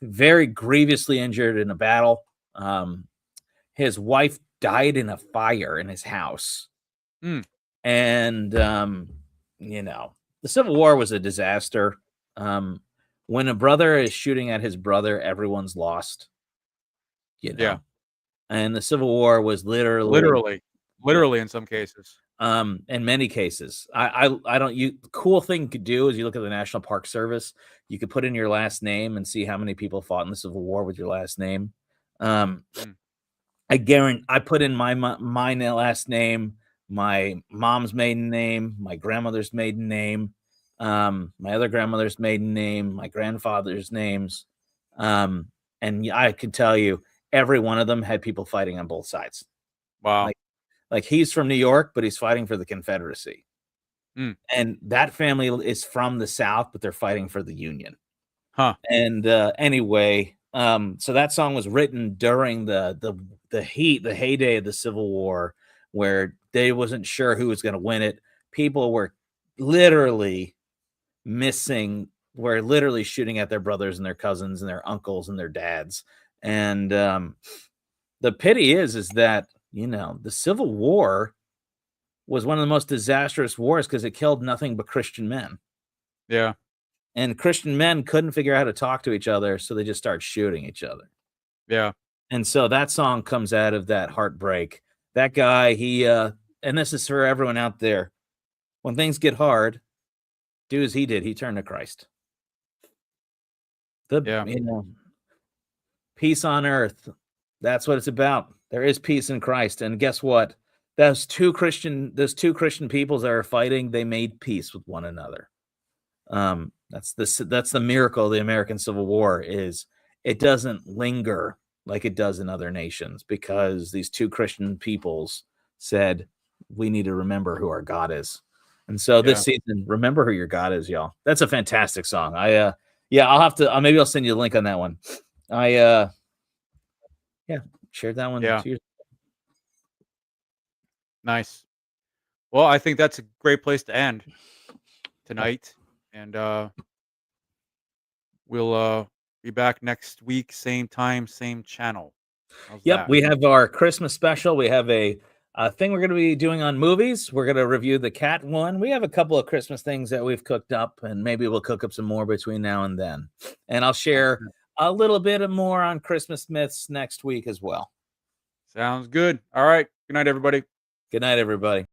very grievously injured in a battle. His wife died in a fire in his house. Mm. And you know, the Civil War was a disaster. When a brother is shooting at his brother, everyone's lost, you know. Yeah. And the Civil War was literally, Literally in some cases. in many cases. I don't, you, the cool thing you could do is you look at the National Park Service, you could put in your last name and see how many people fought in the Civil War with your last name. Mm. I guarantee I put in my last name, my mom's maiden name, my grandmother's maiden name, my other grandmother's maiden name, my grandfather's names. And I can tell you every one of them had people fighting on both sides. Wow. Like he's from New York, but he's fighting for the Confederacy. Mm. And that family is from the South, but they're fighting for the Union. Huh. And anyway, so that song was written during the heyday of the Civil War, where they wasn't sure who was going to win it. People were literally were literally shooting at their brothers and their cousins and their uncles and their dads. And the pity is that, you know, the Civil War was one of the most disastrous wars because it killed nothing but Christian men. Yeah. And Christian men couldn't figure out how to talk to each other, so they just started shooting each other. Yeah. And so that song comes out of that heartbreak. That guy, he and this is for everyone out there. When things get hard, do as he did. He turned to Christ. Yeah. You know, peace on earth. That's what it's about. There is peace in Christ. And guess what? Those two Christian peoples that are fighting, they made peace with one another. That's the miracle of the American Civil War, is it doesn't linger like it does in other nations, because these two Christian peoples said, we need to remember who our God is. And so this season, remember who your God is, y'all. That's a fantastic song. I'll have to, maybe I'll send you a link on that one. Shared that one. Yeah. Nice. Well, I think that's a great place to end tonight. And we'll be back next week, same time, same channel. How's that? We have our Christmas special. We have a thing we're going to be doing on movies. We're going to review the Cat one. We have a couple of Christmas things that we've cooked up, and maybe we'll cook up some more between now and then. And I'll share a little bit more on Christmas myths next week as well. Sounds good. All right. Good night, everybody. Good night, everybody.